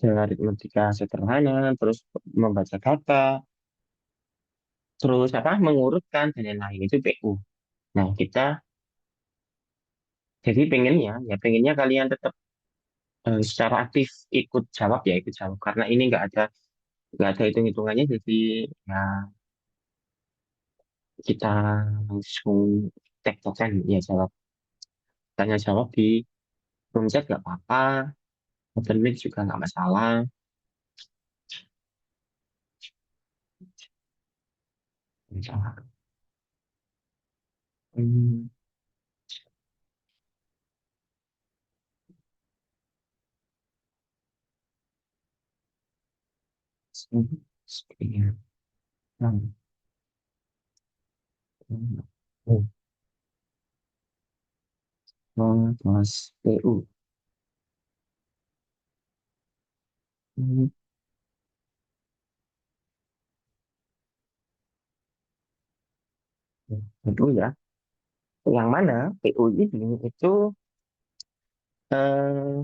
aritmatika sederhana, terus membaca data, terus apa mengurutkan dan lain-lain itu PU. Nah, kita jadi pengennya kalian tetap secara aktif ikut jawab karena ini nggak ada hitung-hitungannya jadi ya kita langsung tektokan ya jawab tanya jawab di room chat nggak apa-apa, open mic juga nggak masalah. Misalnya, hmm, sepertinya, hmm, oh, Mas PU. Hmm, PU ya. Yang mana PU ini itu eh,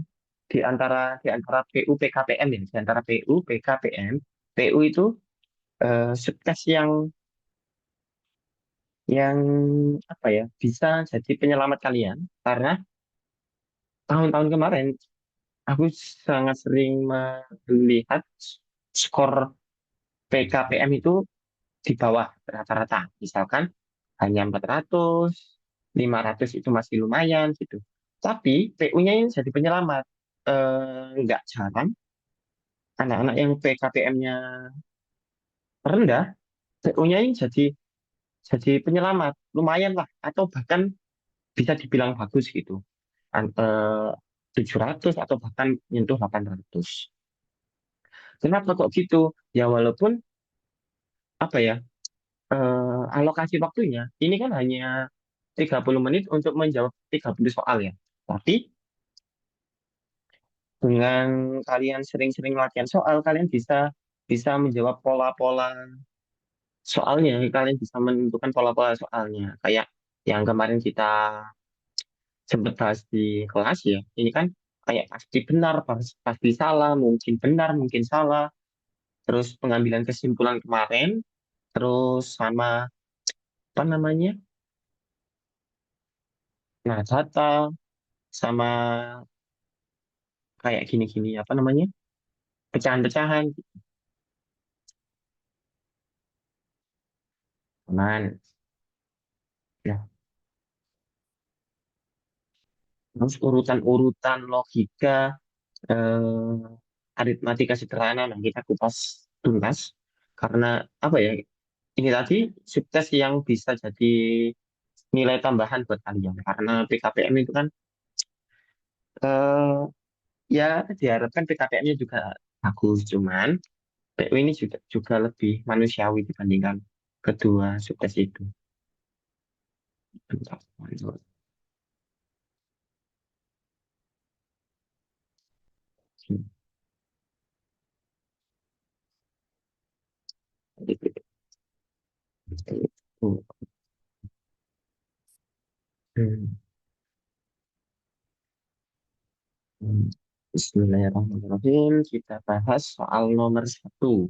di antara PU PKPM ya, di antara PU PKPM, PU itu subtes yang apa ya bisa jadi penyelamat kalian karena tahun-tahun kemarin aku sangat sering melihat skor PKPM itu di bawah rata-rata. Misalkan hanya 400, 500 itu masih lumayan gitu. Tapi PU-nya ini jadi penyelamat. Nggak jarang anak-anak yang PKPM-nya rendah, PU-nya ini jadi penyelamat. Lumayan lah. Atau bahkan bisa dibilang bagus gitu. 700 atau bahkan nyentuh 800. Kenapa kok gitu? Ya walaupun apa ya alokasi waktunya ini kan hanya 30 menit untuk menjawab 30 soal ya. Tapi dengan kalian sering-sering latihan soal, kalian bisa bisa menjawab pola-pola soalnya. Kalian bisa menentukan pola-pola soalnya. Kayak yang kemarin kita sempat bahas di kelas ya. Ini kan kayak pasti benar, pasti salah, mungkin benar, mungkin salah. Terus pengambilan kesimpulan kemarin, terus sama apa namanya? Nah, data sama kayak gini-gini apa namanya? Pecahan-pecahan. Aman. Ya, terus urutan-urutan logika, aritmatika sederhana, nah kita kupas tuntas. Karena apa ya, ini tadi sukses yang bisa jadi nilai tambahan buat kalian. Karena PKPM itu kan, eh, ya diharapkan PKPM-nya juga bagus. Cuman PU ini juga lebih manusiawi dibandingkan kedua sukses itu. Bismillahirrahmanirrahim. Kita bahas soal nomor satu.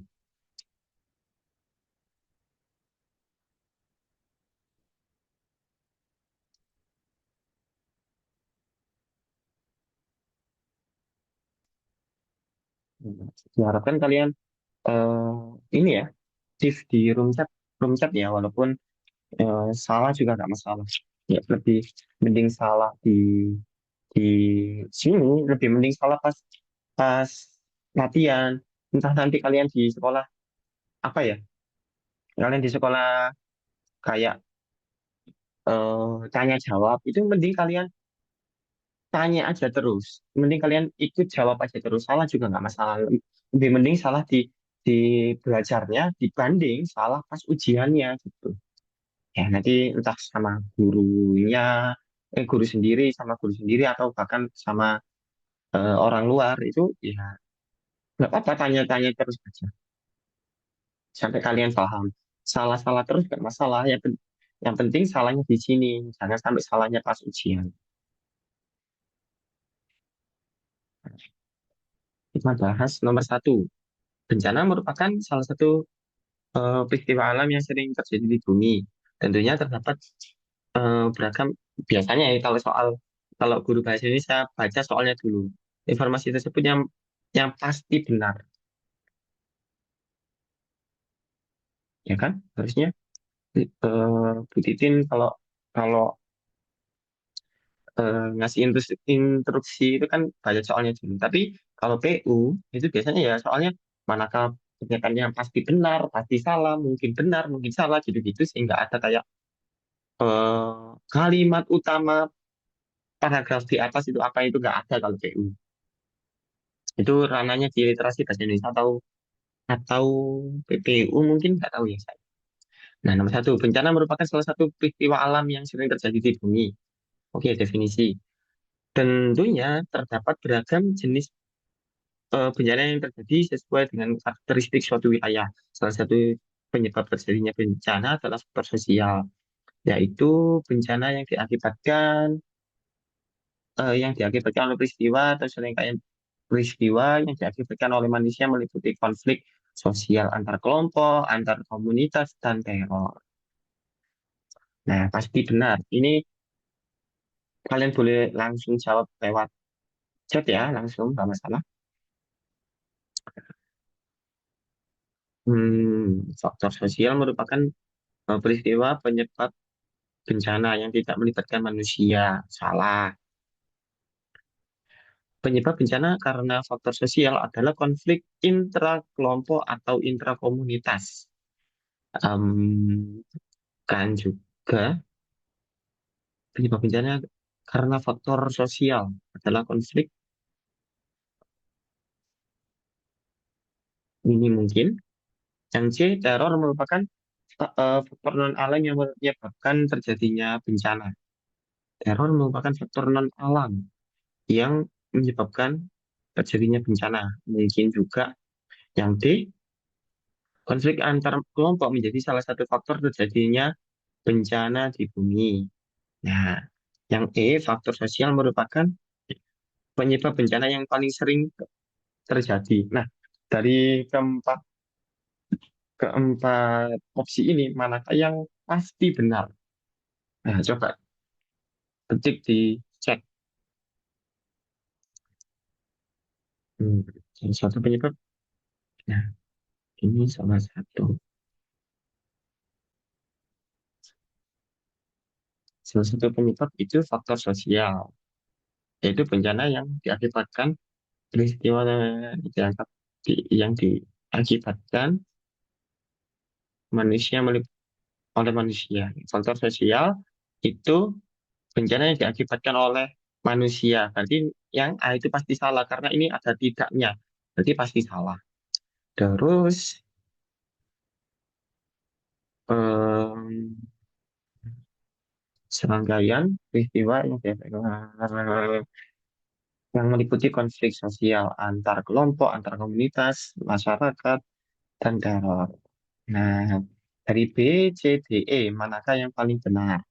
Diharapkan kalian eh, ini ya, aktif di room chat ya, walaupun salah juga nggak masalah. Ya, lebih mending salah di sini, lebih mending salah pas latihan. Entah nanti kalian di sekolah apa ya, kalian di sekolah kayak tanya jawab itu mending kalian tanya aja terus. Mending kalian ikut jawab aja terus. Salah juga nggak masalah. Lebih mending salah di belajarnya dibanding salah pas ujiannya gitu. Ya nanti entah sama guru sendiri sama guru sendiri atau bahkan sama orang luar itu ya nggak apa-apa tanya-tanya terus aja sampai kalian paham. Salah-salah terus nggak masalah. Yang penting salahnya di sini. Jangan sampai salahnya pas ujian. Kita bahas nomor satu. Bencana merupakan salah satu peristiwa alam yang sering terjadi di bumi. Tentunya terdapat beragam, biasanya ya kalau guru bahasa Indonesia baca soalnya dulu. Informasi tersebut yang pasti benar, ya kan? Harusnya Bu Titin kalau kalau ngasih instruksi itu kan baca soalnya dulu. Tapi kalau PU itu biasanya ya soalnya manakah pernyataan yang pasti benar, pasti salah, mungkin salah gitu-gitu sehingga ada kayak kalimat utama paragraf di atas itu apa itu nggak ada kalau PU. Itu ranahnya di literasi bahasa Indonesia atau PPU mungkin nggak tahu ya saya. Nah, nomor satu, bencana merupakan salah satu peristiwa alam yang sering terjadi di bumi. Oke, definisi. Tentunya terdapat beragam jenis bencana yang terjadi sesuai dengan karakteristik suatu wilayah. Salah satu penyebab terjadinya bencana adalah faktor sosial, yaitu bencana yang diakibatkan oleh peristiwa atau serangkaian peristiwa yang diakibatkan oleh manusia meliputi konflik sosial antar kelompok, antar komunitas, dan teror. Nah, pasti benar. Ini kalian boleh langsung jawab lewat chat ya, langsung, nggak masalah. Faktor sosial merupakan peristiwa penyebab bencana yang tidak melibatkan manusia. Salah. Penyebab bencana karena faktor sosial adalah konflik intra kelompok atau intra komunitas. Kan juga penyebab bencana karena faktor sosial adalah konflik ini mungkin. Yang C, teror merupakan faktor non alam yang menyebabkan terjadinya bencana. Teror merupakan faktor non alam yang menyebabkan terjadinya bencana. Mungkin juga yang D, konflik antar kelompok menjadi salah satu faktor terjadinya bencana di bumi. Nah, yang E, faktor sosial merupakan penyebab bencana yang paling sering terjadi. Nah, dari keempat opsi ini, manakah yang pasti benar? Nah, coba ketik di chat. Hmm, salah satu penyebab. Nah, ini salah satu. Salah satu penyebab itu faktor sosial, yaitu bencana yang diakibatkan peristiwa yang diakibatkan manusia oleh manusia. Faktor sosial itu bencana yang diakibatkan oleh manusia. Berarti yang A itu pasti salah karena ini ada tidaknya. Berarti pasti salah. Terus em, serangkaian peristiwa yang meliputi konflik sosial antar kelompok, antar komunitas, masyarakat, dan teror. Nah, dari B, C, D, E, manakah yang paling benar?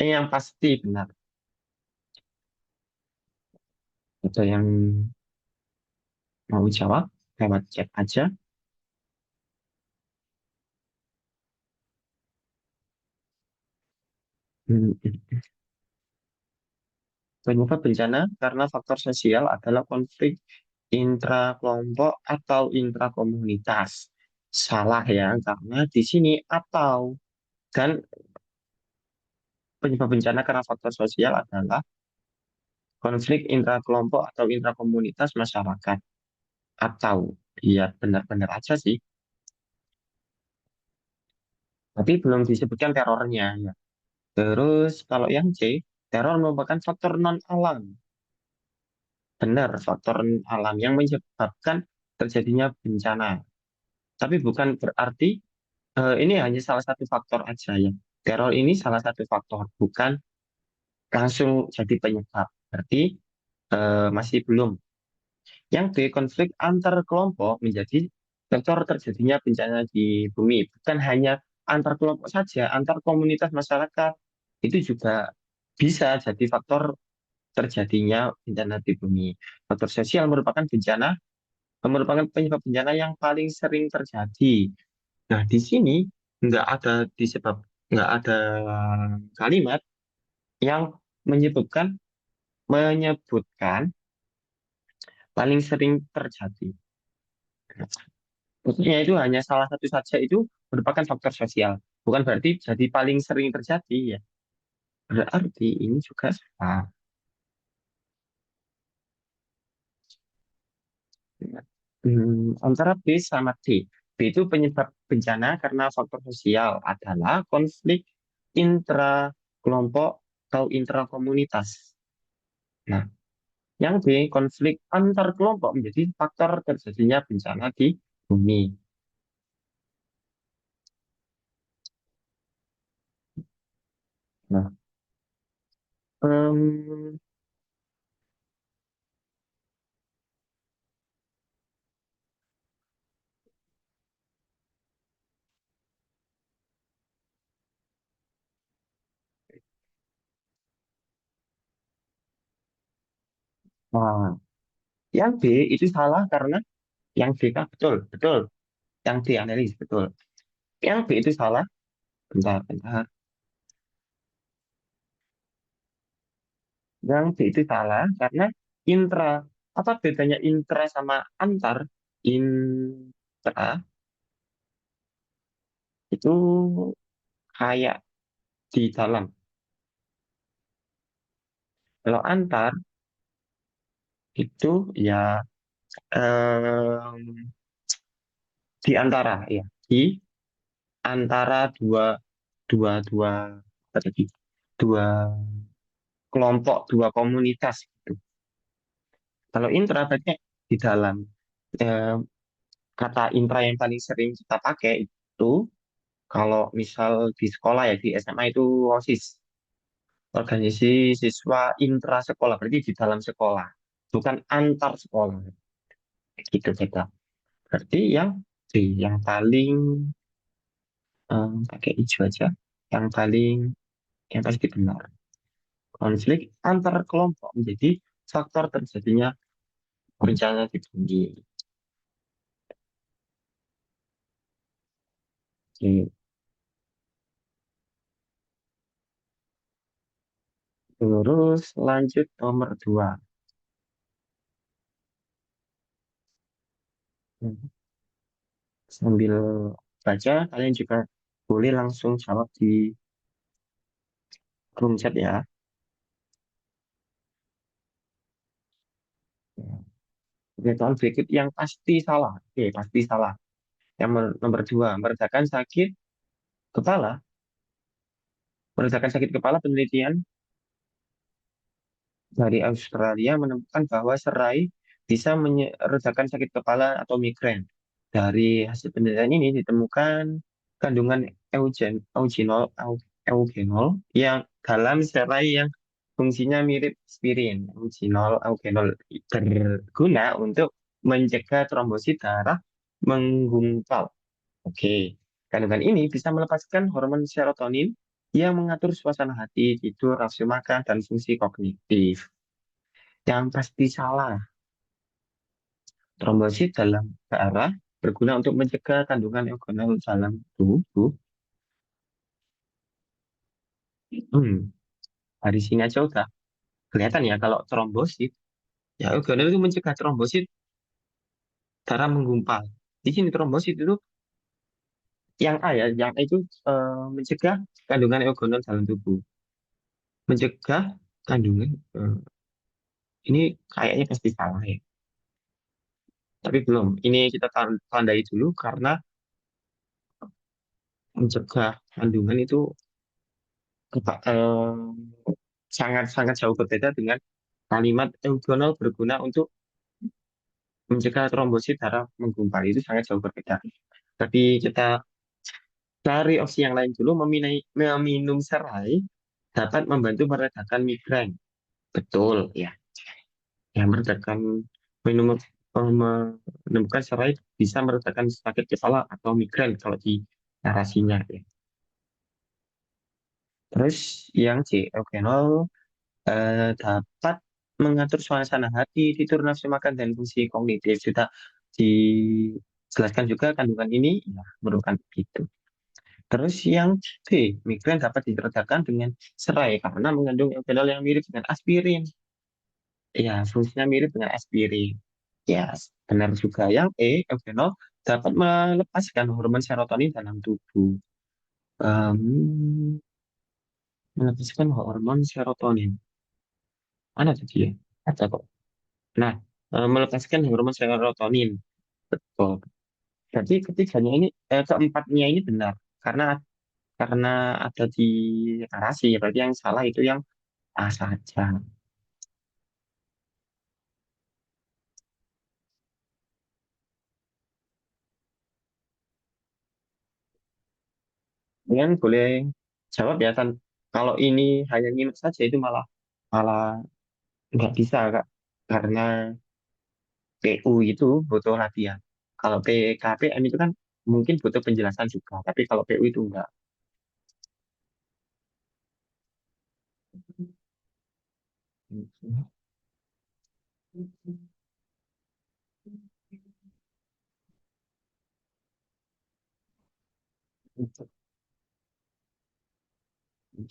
Yang pasti benar. Ada yang mau jawab lewat chat aja. Hmm, Penyebab bencana karena faktor sosial adalah konflik intra-kelompok atau intra-komunitas. Salah ya, karena di sini atau dan penyebab bencana karena faktor sosial adalah konflik intra-kelompok atau intra-komunitas masyarakat. Atau, ya benar-benar aja sih. Tapi belum disebutkan terornya ya. Terus kalau yang C, teror merupakan faktor non-alam. Benar, faktor alam yang menyebabkan terjadinya bencana. Tapi bukan berarti ini hanya salah satu faktor aja ya. Teror ini salah satu faktor, bukan langsung jadi penyebab. Berarti masih belum. Yang B, konflik antar kelompok menjadi faktor terjadinya bencana di bumi. Bukan hanya antar kelompok saja, antar komunitas masyarakat itu juga bisa jadi faktor terjadinya bencana di bumi. Faktor sosial merupakan bencana merupakan penyebab bencana yang paling sering terjadi. Nah, di sini nggak ada disebab nggak ada kalimat yang menyebutkan menyebutkan paling sering terjadi. Maksudnya itu hanya salah satu saja itu merupakan faktor sosial. Bukan berarti jadi paling sering terjadi ya. Berarti ini juga salah. Antara B sama D. B itu penyebab bencana karena faktor sosial adalah konflik intra kelompok atau intra komunitas. Nah, yang B konflik antar kelompok menjadi faktor terjadinya bencana di bumi. Nah, em, nah, yang B itu salah karena yang B kan betul, betul. Yang D analis betul. Yang B itu salah. Bentar, bentar. Yang B itu salah karena intra. Apa bedanya intra sama antar? Intra itu kayak di dalam. Kalau antar itu ya em, di antara ya. Di antara dua dua dua apa tadi? Dua kelompok, dua komunitas gitu. Kalau intra berarti di dalam. Em, Kata intra yang paling sering kita pakai itu kalau misal di sekolah ya di SMA itu OSIS, organisasi siswa intra sekolah, berarti di dalam sekolah, bukan antar sekolah. Gitu beda. Berarti yang D, yang paling pakai hijau aja, yang paling yang pasti benar. Konflik antar kelompok menjadi faktor terjadinya bencana di bumi. Oke. Terus lanjut nomor dua. Sambil baca, kalian juga boleh langsung jawab di room chat ya. Pengetahuan berikut yang pasti salah. Oke, pasti salah. Yang nomor dua, meredakan sakit kepala. Meredakan sakit kepala, penelitian dari Australia menemukan bahwa serai bisa meredakan sakit kepala atau migrain. Dari hasil penelitian ini ditemukan kandungan eugenol yang dalam serai yang fungsinya mirip aspirin. Eugenol berguna untuk mencegah trombosit darah menggumpal. Oke, kandungan ini bisa melepaskan hormon serotonin yang mengatur suasana hati, tidur, nafsu makan, dan fungsi kognitif. Yang pasti salah. Trombosit dalam darah berguna untuk mencegah kandungan eugenol dalam tubuh. Hmm, dari sini aja udah kelihatan ya kalau trombosit, ya eugenol itu mencegah trombosit darah menggumpal. Di sini trombosit itu yang A ya, yang A itu mencegah kandungan eugenol dalam tubuh. Mencegah kandungan, ini kayaknya pasti salah ya. Tapi belum. Ini kita tandai dulu karena mencegah kandungan itu sangat-sangat jauh berbeda dengan kalimat eugenol berguna untuk mencegah trombosit darah menggumpal. Itu sangat jauh berbeda. Tapi kita cari opsi yang lain dulu. Meminum serai dapat membantu meredakan migrain. Betul, ya. Yang meredakan minum menemukan serai bisa meredakan sakit kepala atau migrain kalau di narasinya ya. Terus yang C, eugenol dapat mengatur suasana hati, tidur, nafsu makan, dan fungsi kognitif. Sudah dijelaskan juga kandungan ini ya merupakan begitu. Terus yang B, migrain dapat diredakan dengan serai karena mengandung eugenol yang mirip dengan aspirin. Ya, fungsinya mirip dengan aspirin. Ya, benar juga. Yang E, eugenol dapat melepaskan hormon serotonin dalam tubuh. Em, melepaskan hormon serotonin. Mana tadi ya? Ada kok. Nah, melepaskan hormon serotonin. Betul. Jadi ketiganya ini, keempatnya ini benar. Karena ada di narasi, berarti yang salah itu yang A saja. Kemudian boleh jawab ya, kan? Kalau ini hanya nyimak saja itu malah malah nggak bisa, Kak. Karena PU itu butuh latihan. Kalau PKPM itu kan mungkin butuh penjelasan juga, tapi kalau PU itu enggak.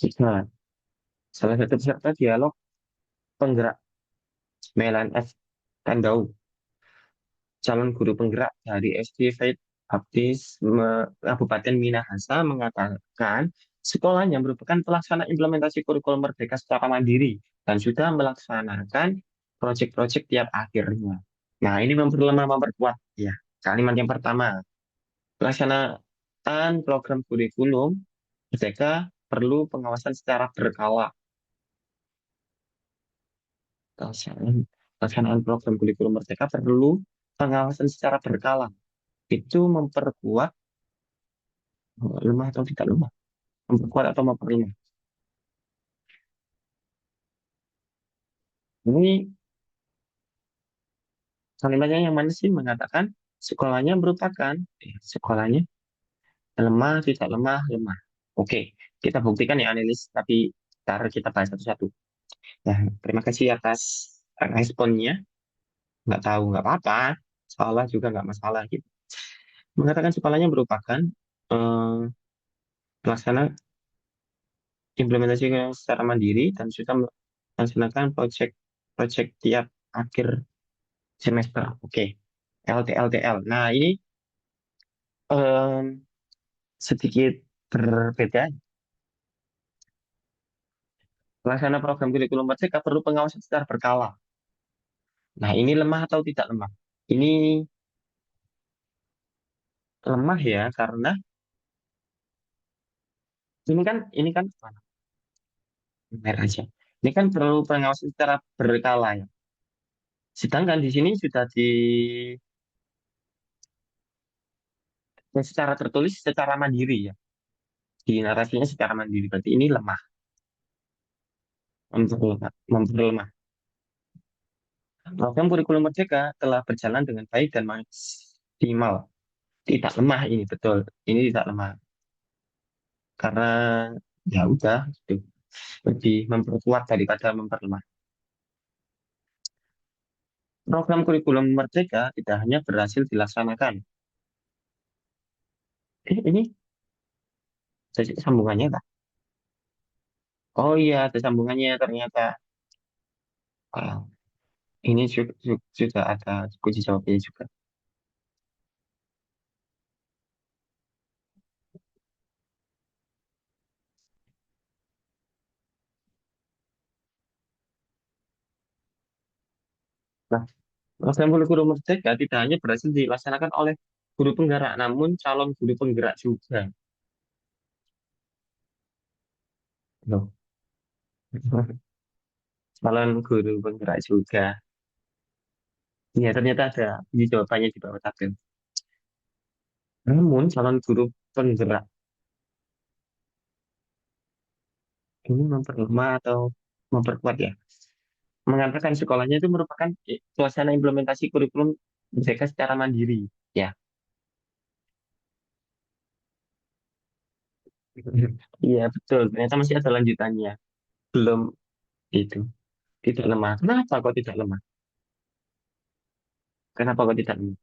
Jika salah satu peserta dialog penggerak Melan F. Tandau, calon guru penggerak dari SD Faith Baptis Kabupaten Minahasa mengatakan sekolahnya merupakan pelaksana implementasi kurikulum Merdeka secara mandiri dan sudah melaksanakan proyek-proyek tiap akhirnya. Nah, ini memperkuat ya. Kalimat yang pertama, pelaksanaan program kurikulum Merdeka perlu pengawasan secara berkala. Pelaksanaan program kurikulum Merdeka perlu pengawasan secara berkala. Itu memperkuat, lemah atau tidak lemah, memperkuat atau memperlemah. Ini kalimatnya yang mana sih mengatakan sekolahnya merupakan, sekolahnya lemah, tidak lemah, lemah. Oke, kita buktikan ya analis, tapi ntar kita bahas satu-satu. Nah, terima kasih atas responnya. Nggak tahu, nggak apa-apa. Salah juga nggak masalah gitu. Mengatakan sekolahnya merupakan eh, pelaksana implementasi secara mandiri dan sudah melaksanakan proyek tiap akhir semester. Oke, LTL. Nah, ini em, sedikit berbeda. Pelaksana program kurikulum Merdeka perlu pengawasan secara berkala. Nah, ini lemah atau tidak lemah? Ini lemah ya, karena ini kan mana? Benar aja. Ini kan perlu pengawasan secara berkala ya. Sedangkan di sini sudah secara tertulis secara mandiri ya. Di narasinya secara mandiri. Berarti ini lemah, memperlemah. Program kurikulum Merdeka telah berjalan dengan baik dan maksimal. Tidak lemah ini, betul. Ini tidak lemah. Karena ya udah, gitu. Lebih memperkuat daripada memperlemah. Program kurikulum Merdeka tidak hanya berhasil dilaksanakan. Ini jadi sambungannya, Kak? Oh iya, ada sambungannya ternyata. Ah, ini juga ada kunci jawabnya juga. Nah, program kurikulum Merdeka tidak hanya berhasil dilaksanakan oleh guru penggerak, namun calon guru penggerak juga. Loh, calon guru penggerak juga. Ya, ternyata ada kunci jawabannya di bawah tabel. Namun, calon guru penggerak ini memperlemah atau memperkuat ya. Mengatakan sekolahnya itu merupakan suasana implementasi kurikulum Merdeka secara mandiri. Ya, iya betul. Ternyata masih ada lanjutannya. Belum itu. Tidak lemah. Kenapa kok tidak lemah? Kenapa kok tidak lemah?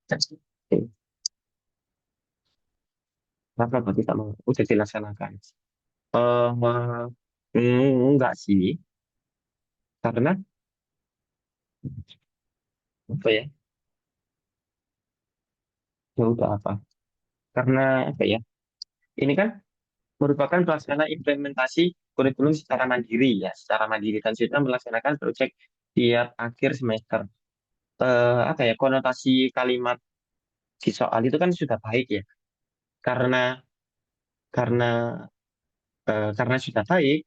Oke, kenapa tidak mau? Udah dilaksanakan. Enggak sih, karena apa ya? Ya udah apa? Karena apa ya? Ini kan merupakan pelaksana implementasi kurikulum secara mandiri ya, secara mandiri dan sudah melaksanakan proyek tiap akhir semester. Apa ya? Konotasi kalimat di soal itu kan sudah baik ya, karena karena karena sudah baik,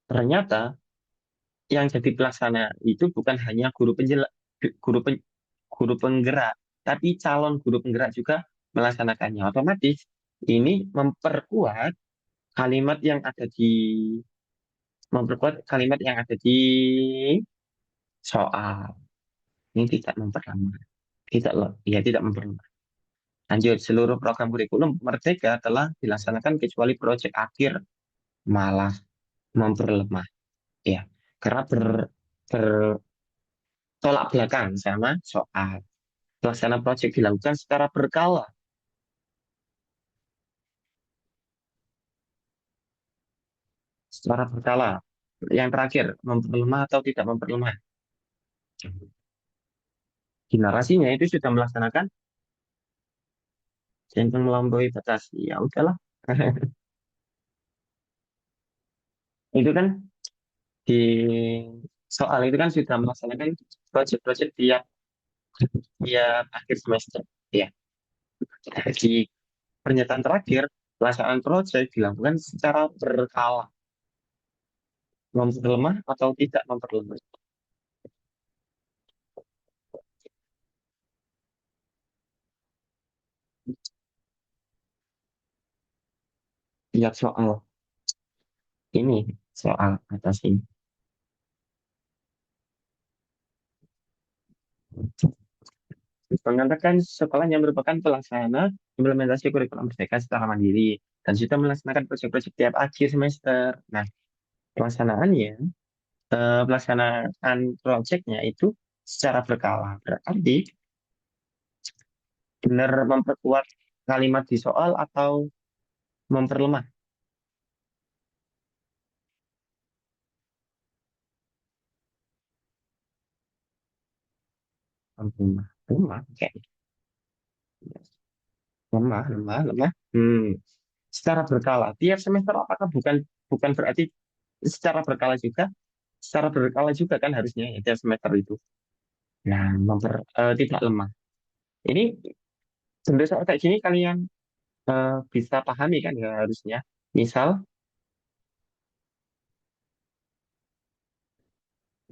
ternyata yang jadi pelaksana itu bukan hanya guru guru penggerak, tapi calon guru penggerak juga melaksanakannya. Otomatis ini kalimat yang ada di memperkuat kalimat yang ada di soal. Ini tidak memperlambat, tidak loh, ya tidak memperlambat. Lanjut, seluruh program kurikulum Merdeka telah dilaksanakan kecuali proyek akhir malah memperlemah. Ya, karena bertolak belakang sama soal. Pelaksana proyek dilakukan secara berkala. Secara berkala. Yang terakhir, memperlemah atau tidak memperlemah. Di narasinya itu sudah melaksanakan dan melampaui batas. Ya udahlah. Itu kan di soal itu kan sudah melaksanakan proyek-proyek tiap tiap akhir semester. Ya. Di pernyataan terakhir, pelaksanaan proyek dilakukan secara berkala. Memperlemah atau tidak memperlemah. Lihat soal ini, soal atas ini. Mengatakan sekolah yang merupakan pelaksana implementasi kurikulum Merdeka secara mandiri dan sudah melaksanakan proyek-proyek tiap akhir semester. Nah, pelaksanaannya, pelaksanaan proyeknya itu secara berkala. Berarti benar memperkuat kalimat di soal atau memperlemah? Lemah, lemah, oke. Lemah, lemah, lemah. Secara berkala. Tiap semester apakah bukan bukan berarti secara berkala juga? Secara berkala juga kan harusnya ya, tiap semester itu. Nah, tidak lemah. Ini sebenarnya soal kayak gini kalian bisa pahami kan ya harusnya. Misal,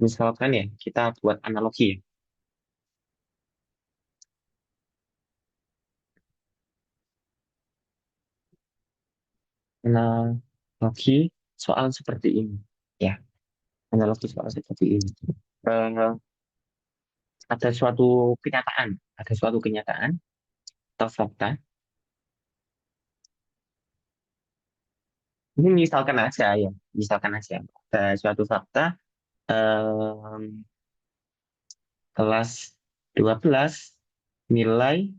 misalkan ya kita buat analogi ya. Analogi soal seperti ini. Ya, analogi soal seperti ini. Eh, ada suatu kenyataan atau fakta. Ini misalkan aja ya, misalkan aja. Ada suatu fakta em, kelas 12 nilai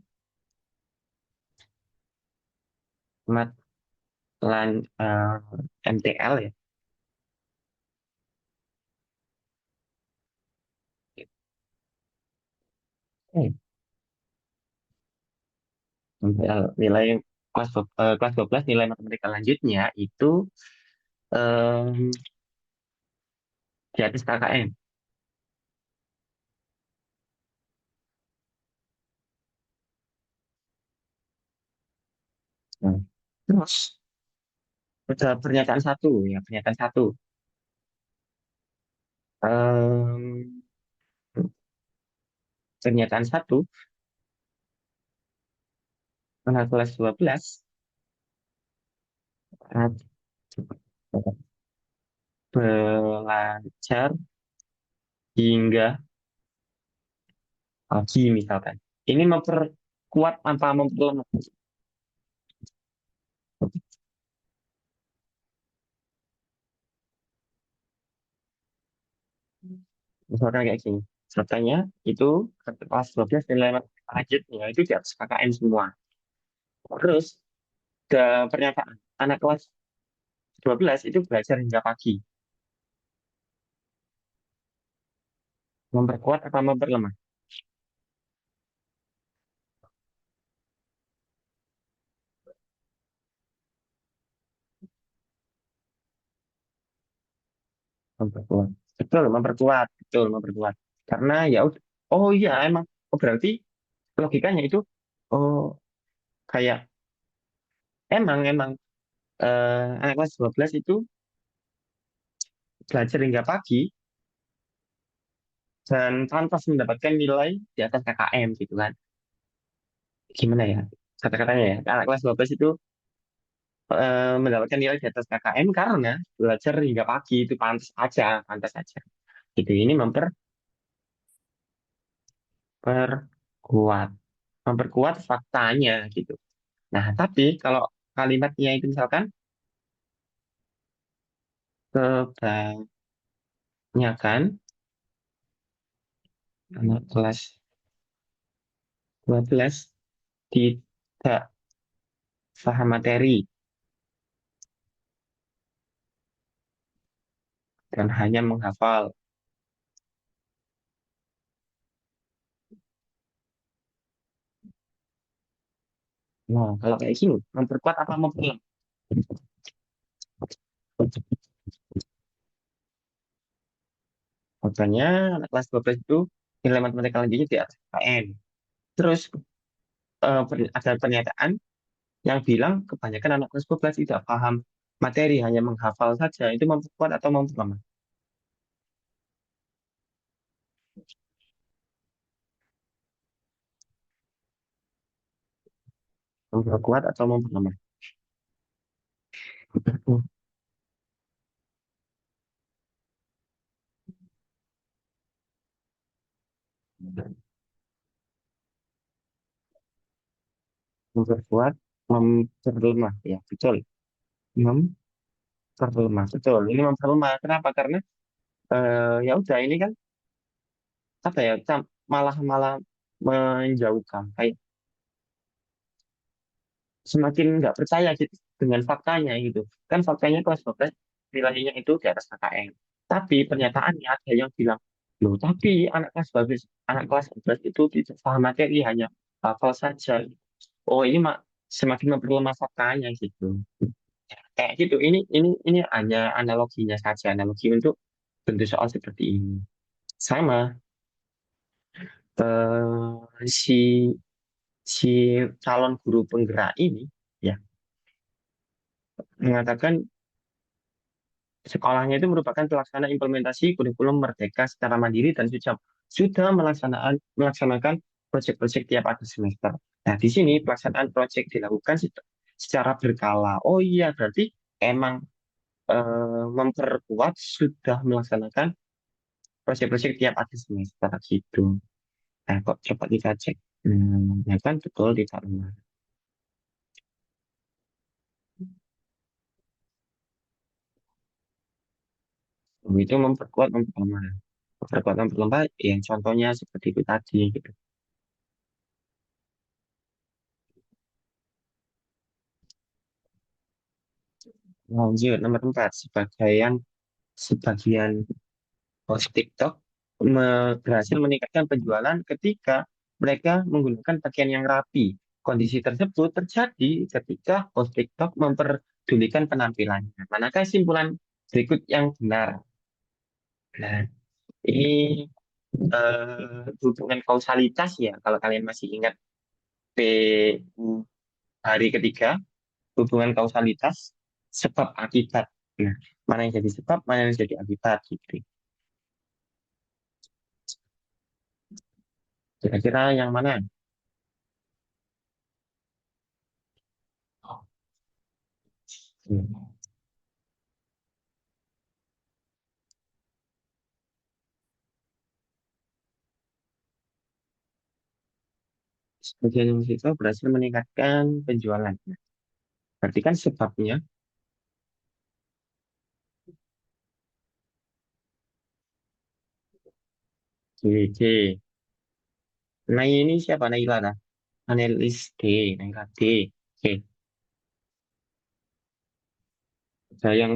mat lan, MTL ya. Eh, MTL nilai kelas 12 nilai matematika lanjutnya itu em, di atas KKM. Nah, terus ada pernyataan satu ya, pernyataan satu. Em, Pernyataan satu, anak kelas 12 belajar hingga pagi misalkan. Ini memperkuat apa memperlemah? Misalkan kayak gini. Katanya itu kelas 12 nilai lanjutnya itu di atas KKM semua. Terus ke pernyataan anak kelas 12 itu belajar hingga pagi. Memperkuat atau memperlemah? Memperkuat. Betul, memperkuat. Betul, memperkuat. Karena ya udah. Oh iya, emang. Oh berarti logikanya itu oh kayak emang anak kelas 12 itu belajar hingga pagi dan pantas mendapatkan nilai di atas KKM gitu kan. Gimana ya? Kata-katanya ya. Anak kelas 12 itu mendapatkan nilai di atas KKM karena belajar hingga pagi itu pantas aja, pantas aja. Gitu. Ini memperkuat, memperkuat faktanya gitu. Nah, tapi kalau kalimatnya itu misalkan kebanyakan anak kelas 12 tidak paham materi dan hanya menghafal. Nah, kalau kayak gini, memperkuat apa memperlemah? Makanya anak kelas 12 itu nilai matematika lanjutnya di atas KN. Terus ada pernyataan yang bilang kebanyakan anak kelas 12 tidak paham materi, hanya menghafal saja. Itu memperkuat atau memperlemah? Memperkuat atau memperlemah? Memperkuat, memperlemah. Ya, betul. Memperlemah, betul. Ini memperlemah. Kenapa? Karena ya udah ini kan apa ya, malah malah menjauhkan. Kayak semakin nggak percaya gitu dengan faktanya gitu. Kan faktanya kelas 12 nilainya itu di atas KKM. Tapi pernyataannya ada yang bilang, loh tapi anak kelas 12 itu tidak paham materi hanya hafal saja. Oh ini mak semakin memperlemah faktanya gitu. Kayak gitu. Ini hanya analoginya saja, analogi untuk bentuk soal seperti ini. Sama si si calon guru penggerak ini ya mengatakan sekolahnya itu merupakan pelaksana implementasi kurikulum Merdeka secara mandiri dan sudah melaksanakan proyek-proyek tiap akhir semester. Nah, di sini pelaksanaan proyek dilakukan secara berkala. Oh iya, berarti emang memperkuat sudah melaksanakan proyek-proyek tiap akhir semester gitu. Nah, kok coba kita cek. Ya kan betul tidak benar. Itu memperkuat memperlemah. Memperkuat memperlemah yang contohnya seperti itu tadi gitu. Lanjut, nomor 4. Sebagian host TikTok berhasil meningkatkan penjualan ketika mereka menggunakan pakaian yang rapi. Kondisi tersebut terjadi ketika host TikTok memperdulikan penampilannya. Manakah simpulan berikut yang benar? Nah, ini hubungan kausalitas ya. Kalau kalian masih ingat PU hari ketiga, hubungan kausalitas sebab akibat. Nah, mana yang jadi sebab, mana yang jadi akibat gitu. Kira-kira yang mana? Hmm. Sebagian musiko berhasil meningkatkan penjualannya. Berarti kan sebabnya, G, G. Nah ini siapa? Naila dah. Analis D, Naila D. Oke, ada yang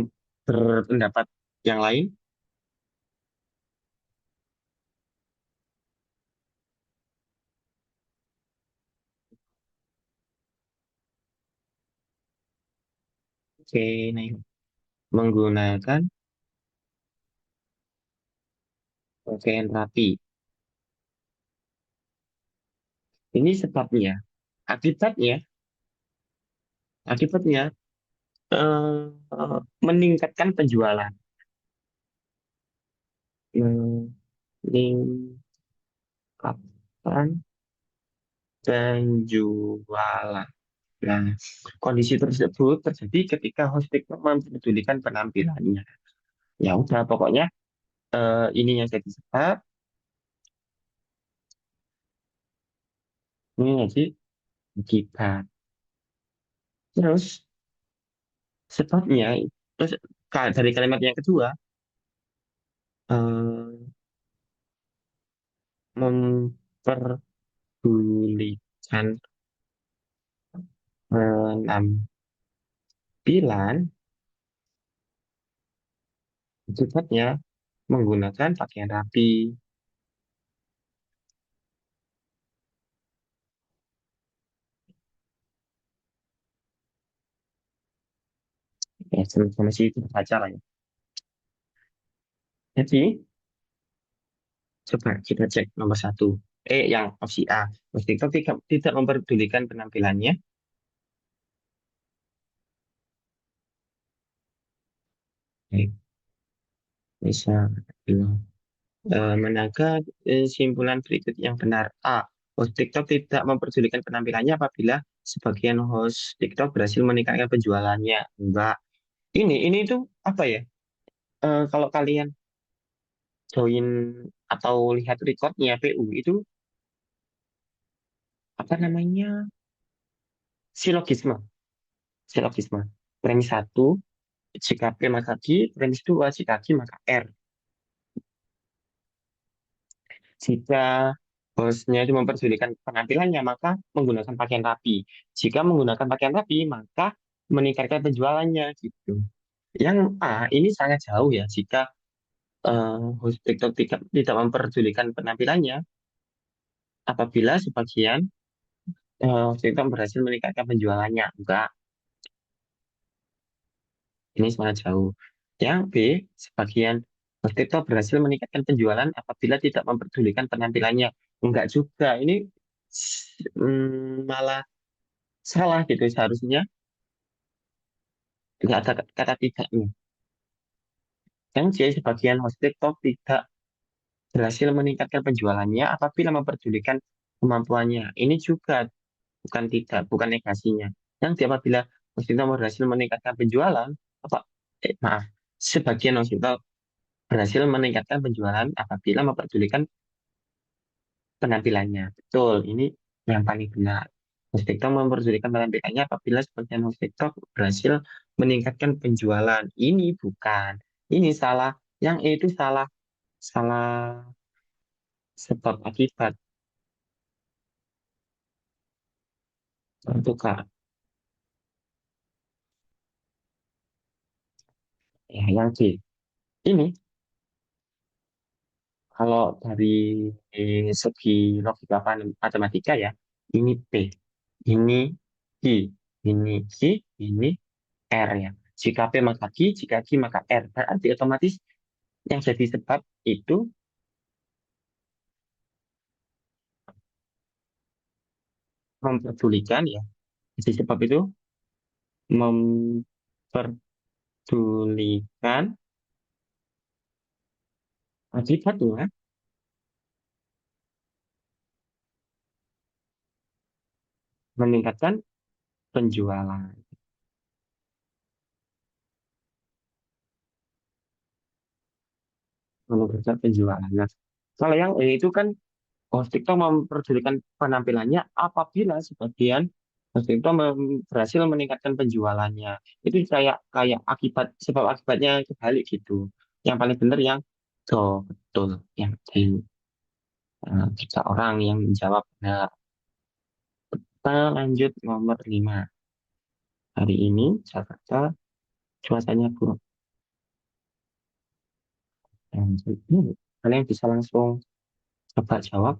berpendapat yang lain? Oke, Naila. Menggunakan pakaian rapi. Ini sebabnya. Akibatnya, akibatnya meningkatkan penjualan. Meningkatkan penjualan. Nah, kondisi tersebut terjadi ketika host TikTok mempedulikan penampilannya. Ya udah, pokoknya ini yang jadi sebab, ini jadi akibat. Terus sebabnya, terus dari kalimat yang kedua, eh, memperdulikan penampilan, akibatnya menggunakan pakaian rapi. Ya, sama sih itu baca lah ya. Jadi, coba kita cek nomor satu. Yang opsi A. Host TikTok tidak memperdulikan penampilannya. Eh, Bisa bilang. Menangkap simpulan berikut yang benar. A. Host TikTok tidak memperdulikan penampilannya apabila sebagian host TikTok berhasil meningkatkan penjualannya. Enggak. Ini itu apa ya? Kalau kalian join atau lihat recordnya PU itu apa namanya? Silogisme. Silogisme. Premis satu, jika P maka Q, premis dua, jika Q maka R. Jika hostnya itu memperdulikan penampilannya, maka menggunakan pakaian rapi. Jika menggunakan pakaian rapi, maka meningkatkan penjualannya gitu. Yang A ini sangat jauh ya. Jika host TikTok tidak memperdulikan penampilannya, apabila sebagian host TikTok berhasil meningkatkan penjualannya. Enggak, ini sangat jauh. Yang B, sebagian host TikTok berhasil meningkatkan penjualan apabila tidak memperdulikan penampilannya. Enggak juga. Ini malah salah gitu seharusnya nggak ada kata tidaknya. Yang C, sebagian host TikTok tidak berhasil meningkatkan penjualannya apabila memperdulikan kemampuannya. Ini juga bukan tidak, bukan negasinya. Yang D, apabila host TikTok berhasil meningkatkan penjualan, apa? Maaf, sebagian host TikTok berhasil meningkatkan penjualan apabila memperdulikan penampilannya. Betul, ini yang paling benar. Host TikTok memperdulikan penampilannya apabila sebagian host TikTok berhasil meningkatkan penjualan. Ini bukan. Ini salah. Yang E itu salah. Salah sebab akibat. Untuk Kak. Ya, yang C. Ini kalau dari segi logika matematika ya, ini P. Ini Q. Ini Q. Ini R ya. Jika P maka Q, jika Q maka R. Berarti otomatis yang jadi sebab itu memperdulikan ya. Jadi sebab itu memperdulikan akibatnya meningkatkan penjualan. Meningkatkan penjualan. Nah, kalau yang itu kan TikTok memperdulikan penampilannya apabila sebagian TikTok berhasil meningkatkan penjualannya. Itu kayak kayak akibat sebab akibatnya kebalik gitu. Yang paling benar yang betul yang ini. Tiga orang yang menjawab benar. Kita lanjut nomor 5. Hari ini Jakarta cuacanya buruk. Lanjut. Kalian bisa langsung coba jawab.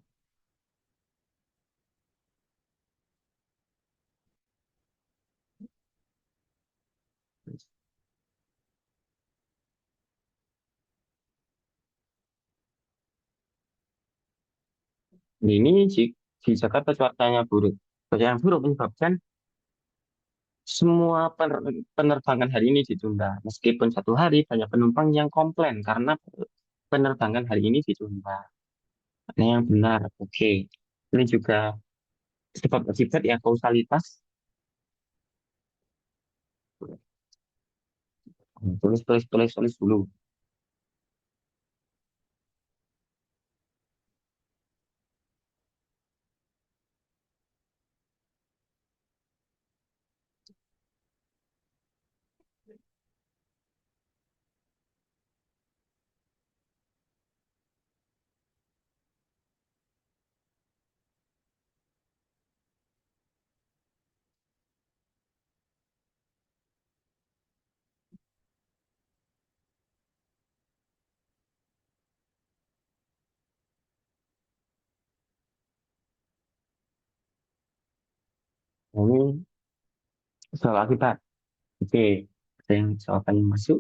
Ini di Jakarta cuacanya buruk. Cuacanya buruk menyebabkan semua penerbangan hari ini ditunda. Meskipun satu hari banyak penumpang yang komplain karena penerbangan hari ini ditunda. Nah, yang benar, oke. Ini juga sebab akibat ya kausalitas. Tulis, tulis, tulis, tulis dulu. Nah, ini sebab akibat. Oke, ada yang jawabannya masuk.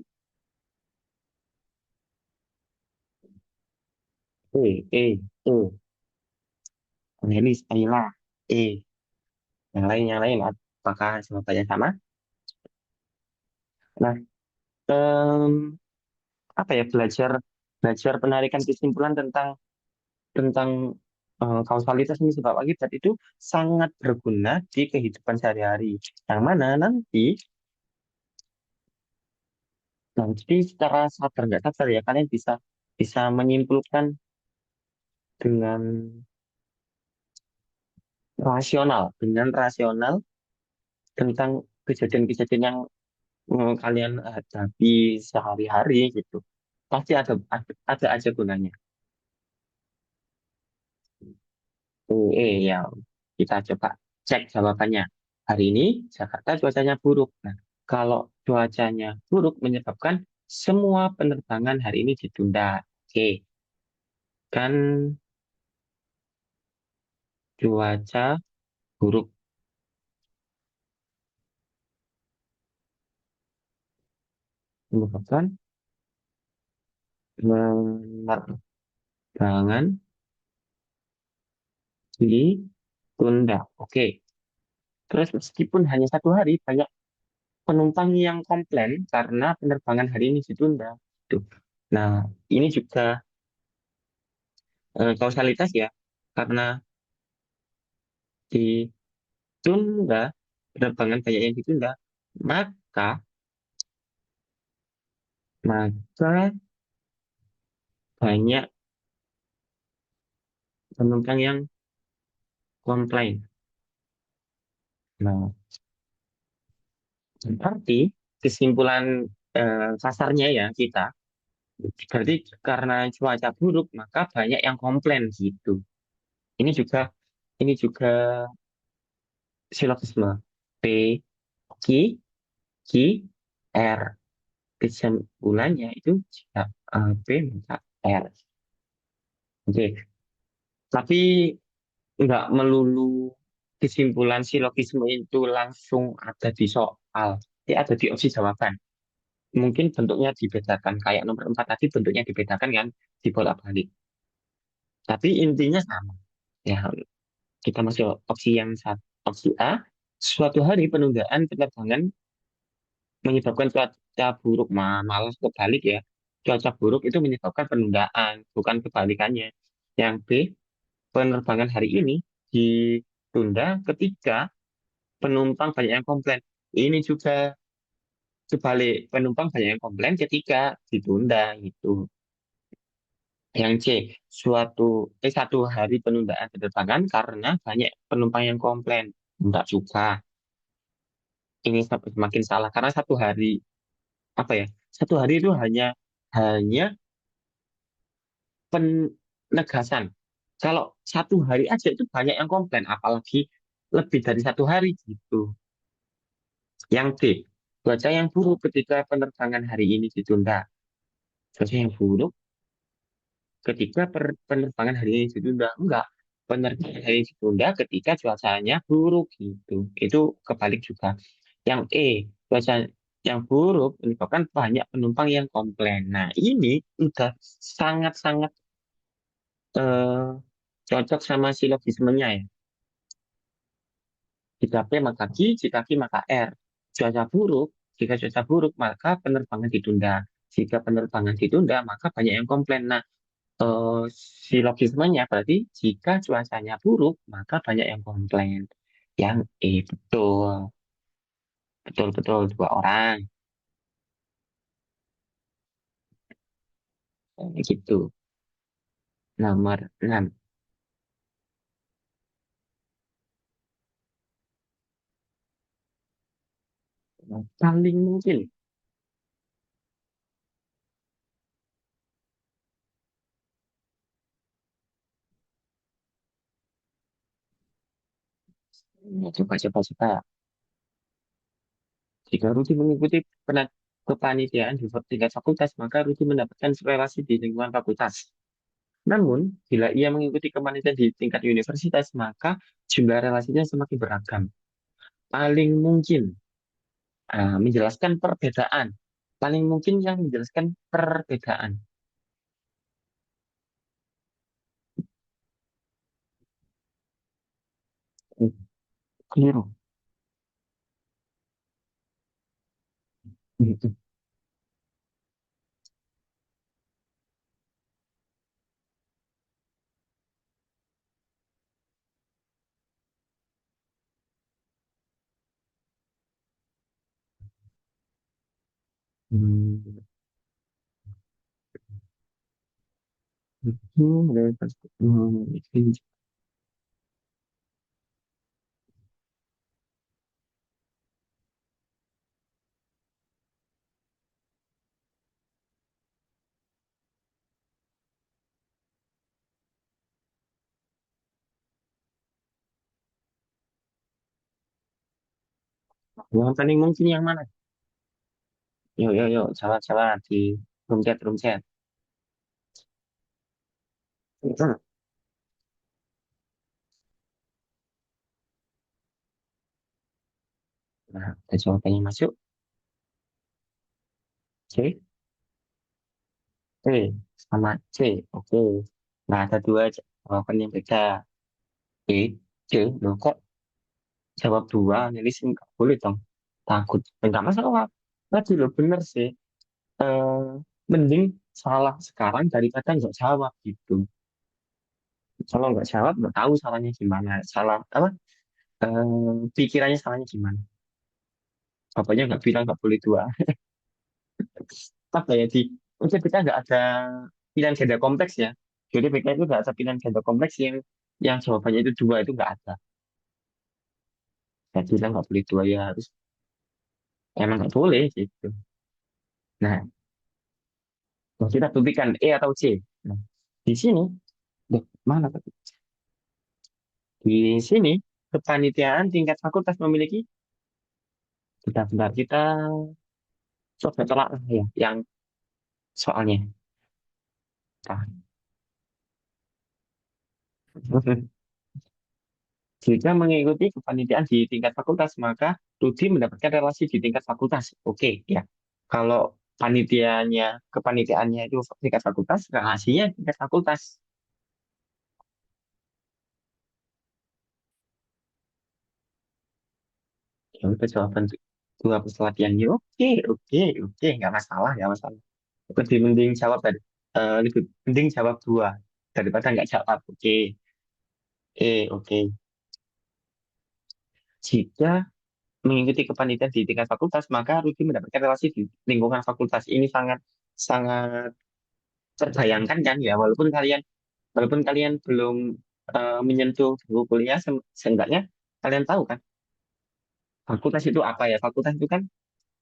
E. Cornelis, Ayla. E. Yang lain, apakah jawabannya sama? Nah, em, apa ya belajar belajar penarikan kesimpulan tentang tentang kausalitas ini sebab akibat itu sangat berguna di kehidupan sehari-hari. Yang mana nanti secara sadar nggak sadar ya kalian bisa bisa menyimpulkan dengan dengan rasional tentang kejadian-kejadian yang kalian hadapi sehari-hari gitu. Pasti ada aja gunanya. Ya, kita coba cek jawabannya. Hari ini Jakarta cuacanya buruk. Nah, kalau cuacanya buruk menyebabkan semua penerbangan hari ini ditunda. Oke, kan cuaca buruk menyebabkan penerbangan ditunda. Oke, terus meskipun hanya satu hari, banyak penumpang yang komplain karena penerbangan hari ini ditunda. Tuh. Nah, ini juga kausalitas ya, karena ditunda, penerbangan banyak yang ditunda, maka maka banyak penumpang yang komplain. Nah, berarti kesimpulan kasarnya ya kita, berarti karena cuaca buruk, maka banyak yang komplain gitu. Ini juga ini juga silogisme. P, Q, Q, R. Kesimpulannya itu jika P maka R. Oke, tapi nggak melulu kesimpulan silogisme itu langsung ada di soal. Ya ada di opsi jawaban. Mungkin bentuknya dibedakan. Kayak nomor 4 tadi bentuknya dibedakan kan, dibolak-balik. Tapi intinya sama. Ya, kita masuk opsi yang satu. Opsi A, suatu hari penundaan penerbangan menyebabkan cuaca buruk, malah kebalik ya. Cuaca buruk itu menyebabkan penundaan, bukan kebalikannya. Yang B, penerbangan hari ini ditunda ketika penumpang banyak yang komplain. Ini juga kebalik, penumpang banyak yang komplain ketika ditunda gitu. Yang C, satu hari penundaan penerbangan karena banyak penumpang yang komplain. Enggak juga. Ini semakin salah karena satu hari apa ya? Satu hari itu hanya hanya penegasan. Kalau 1 hari aja itu banyak yang komplain, apalagi lebih dari 1 hari gitu. Yang D, cuaca yang buruk ketika penerbangan hari ini ditunda. Cuaca yang buruk ketika penerbangan hari ini ditunda. Enggak, penerbangan hari ini ditunda ketika cuacanya buruk gitu. Itu kebalik juga. Yang E, cuaca yang buruk menyebabkan banyak penumpang yang komplain. Nah, ini udah sangat-sangat eh, cocok sama silogismenya ya. Jika P maka Q, jika Q maka R. Cuaca buruk, jika cuaca buruk maka penerbangan ditunda. Jika penerbangan ditunda maka banyak yang komplain. Nah, silogismenya berarti jika cuacanya buruk maka banyak yang komplain. Yang E betul, betul betul 2 orang. Gitu. Nomor 6. Paling mungkin. Coba coba coba. Jika Rudy mengikuti kepanitiaan di tingkat fakultas, maka Rudy mendapatkan relasi di lingkungan fakultas. Namun, bila ia mengikuti kepanitiaan di tingkat universitas, maka jumlah relasinya semakin beragam. Paling mungkin menjelaskan perbedaan. Paling mungkin yang menjelaskan perbedaan. Hmm, Keliru. Gitu. Hmm, itu. Yang paling mungkin yang mana? Yuk, yuk, yuk. Jawab-jawab di room chat, room chat. Hmm. Nah, ada jawabannya masuk. C, C, sama C. Oke. Nah, ada dua jawaban yang beda. B, C. Loh, kok jawab dua? Jadi sih nggak boleh dong. Takut. Enggak masalah. Tadi lo bener sih. Eh, mending salah sekarang daripada nggak jawab gitu. Kalau nggak jawab, nggak tahu salahnya gimana. Salah apa? Pikirannya salahnya gimana. Bapaknya nggak bilang nggak boleh dua. Apa ya di mungkin kita nggak ada pilihan ganda kompleks ya. Jadi PK itu nggak ada pilihan ganda kompleks yang jawabannya itu dua itu nggak ada. Saya bilang nggak boleh dua ya harus emang nggak boleh gitu. Nah, kita buktikan E atau C. Nah, di sini, Duh, mana tadi? Di sini kepanitiaan tingkat fakultas memiliki benar-benar kita coba tolak ya yang soalnya. Nah, jika mengikuti kepanitiaan di tingkat fakultas, maka studi mendapatkan relasi di tingkat fakultas. Oke, ya. Kalau kepanitiaannya itu tingkat fakultas, relasinya tingkat fakultas. Ya udah jawaban dua pelatihan ini. Oke, oke, oke, nggak masalah, nggak masalah. Lebih mending jawab tadi. Lebih mending jawab dua daripada nggak jawab. Oke, oke. Jika mengikuti kepanitiaan di tingkat fakultas, maka Rudy mendapatkan relasi di lingkungan fakultas. Ini sangat sangat terbayangkan kan ya, walaupun kalian belum menyentuh buku kuliah, seenggaknya kalian tahu kan fakultas itu apa ya? Fakultas itu kan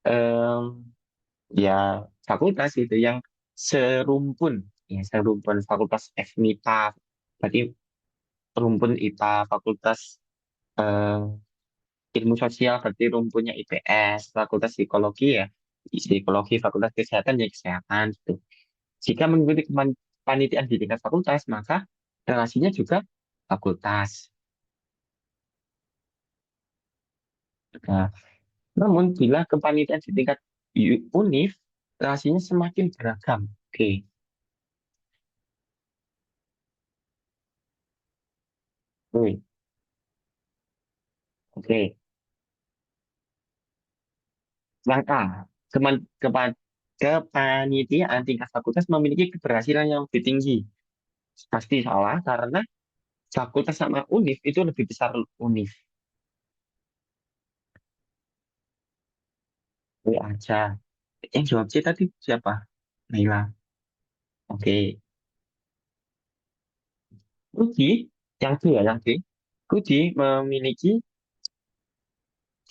em, ya fakultas itu yang serumpun, ya serumpun fakultas FMIPA. Berarti rumpun IPA, fakultas eh, ilmu sosial berarti rumpunnya IPS, fakultas psikologi ya psikologi, fakultas kesehatan ya kesehatan gitu. Jika mengikuti kepanitiaan di tingkat fakultas, maka relasinya juga fakultas. Nah, namun bila kepanitiaan di tingkat univ, relasinya semakin beragam. Oke, oke, oke. Yang A, kepanitiaan tingkat fakultas memiliki keberhasilan yang lebih tinggi. Pasti salah karena fakultas sama univ itu lebih besar univ. B aja. Yang jawab C tadi siapa? Naila. Oke. Rudi, yang B ya, yang B. Rudi memiliki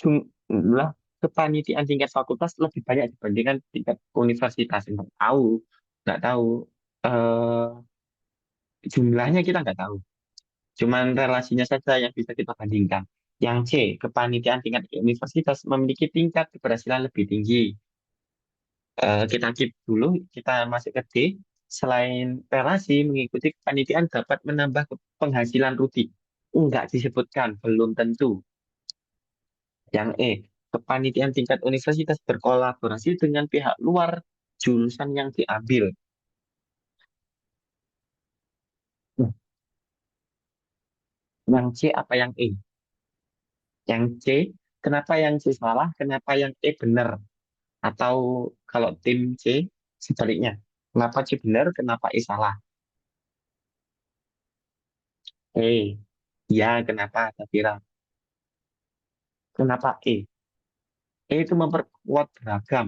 jumlah kepanitiaan tingkat fakultas lebih banyak dibandingkan tingkat universitas. Nggak tahu. Eh, jumlahnya kita nggak tahu. Cuman relasinya saja yang bisa kita bandingkan. Yang C, kepanitiaan tingkat universitas memiliki tingkat keberhasilan lebih tinggi. Kita keep dulu, kita masuk ke D. Selain relasi, mengikuti kepanitiaan dapat menambah penghasilan rutin. Enggak disebutkan, belum tentu. Yang E, kepanitiaan tingkat universitas berkolaborasi dengan pihak luar jurusan yang diambil. Nah, yang C apa yang E? Yang C, kenapa yang C salah, kenapa yang E benar? Atau kalau tim C, sebaliknya. Kenapa C benar, kenapa E salah? E, ya kenapa, Tafira? Kenapa E? E itu memperkuat beragam.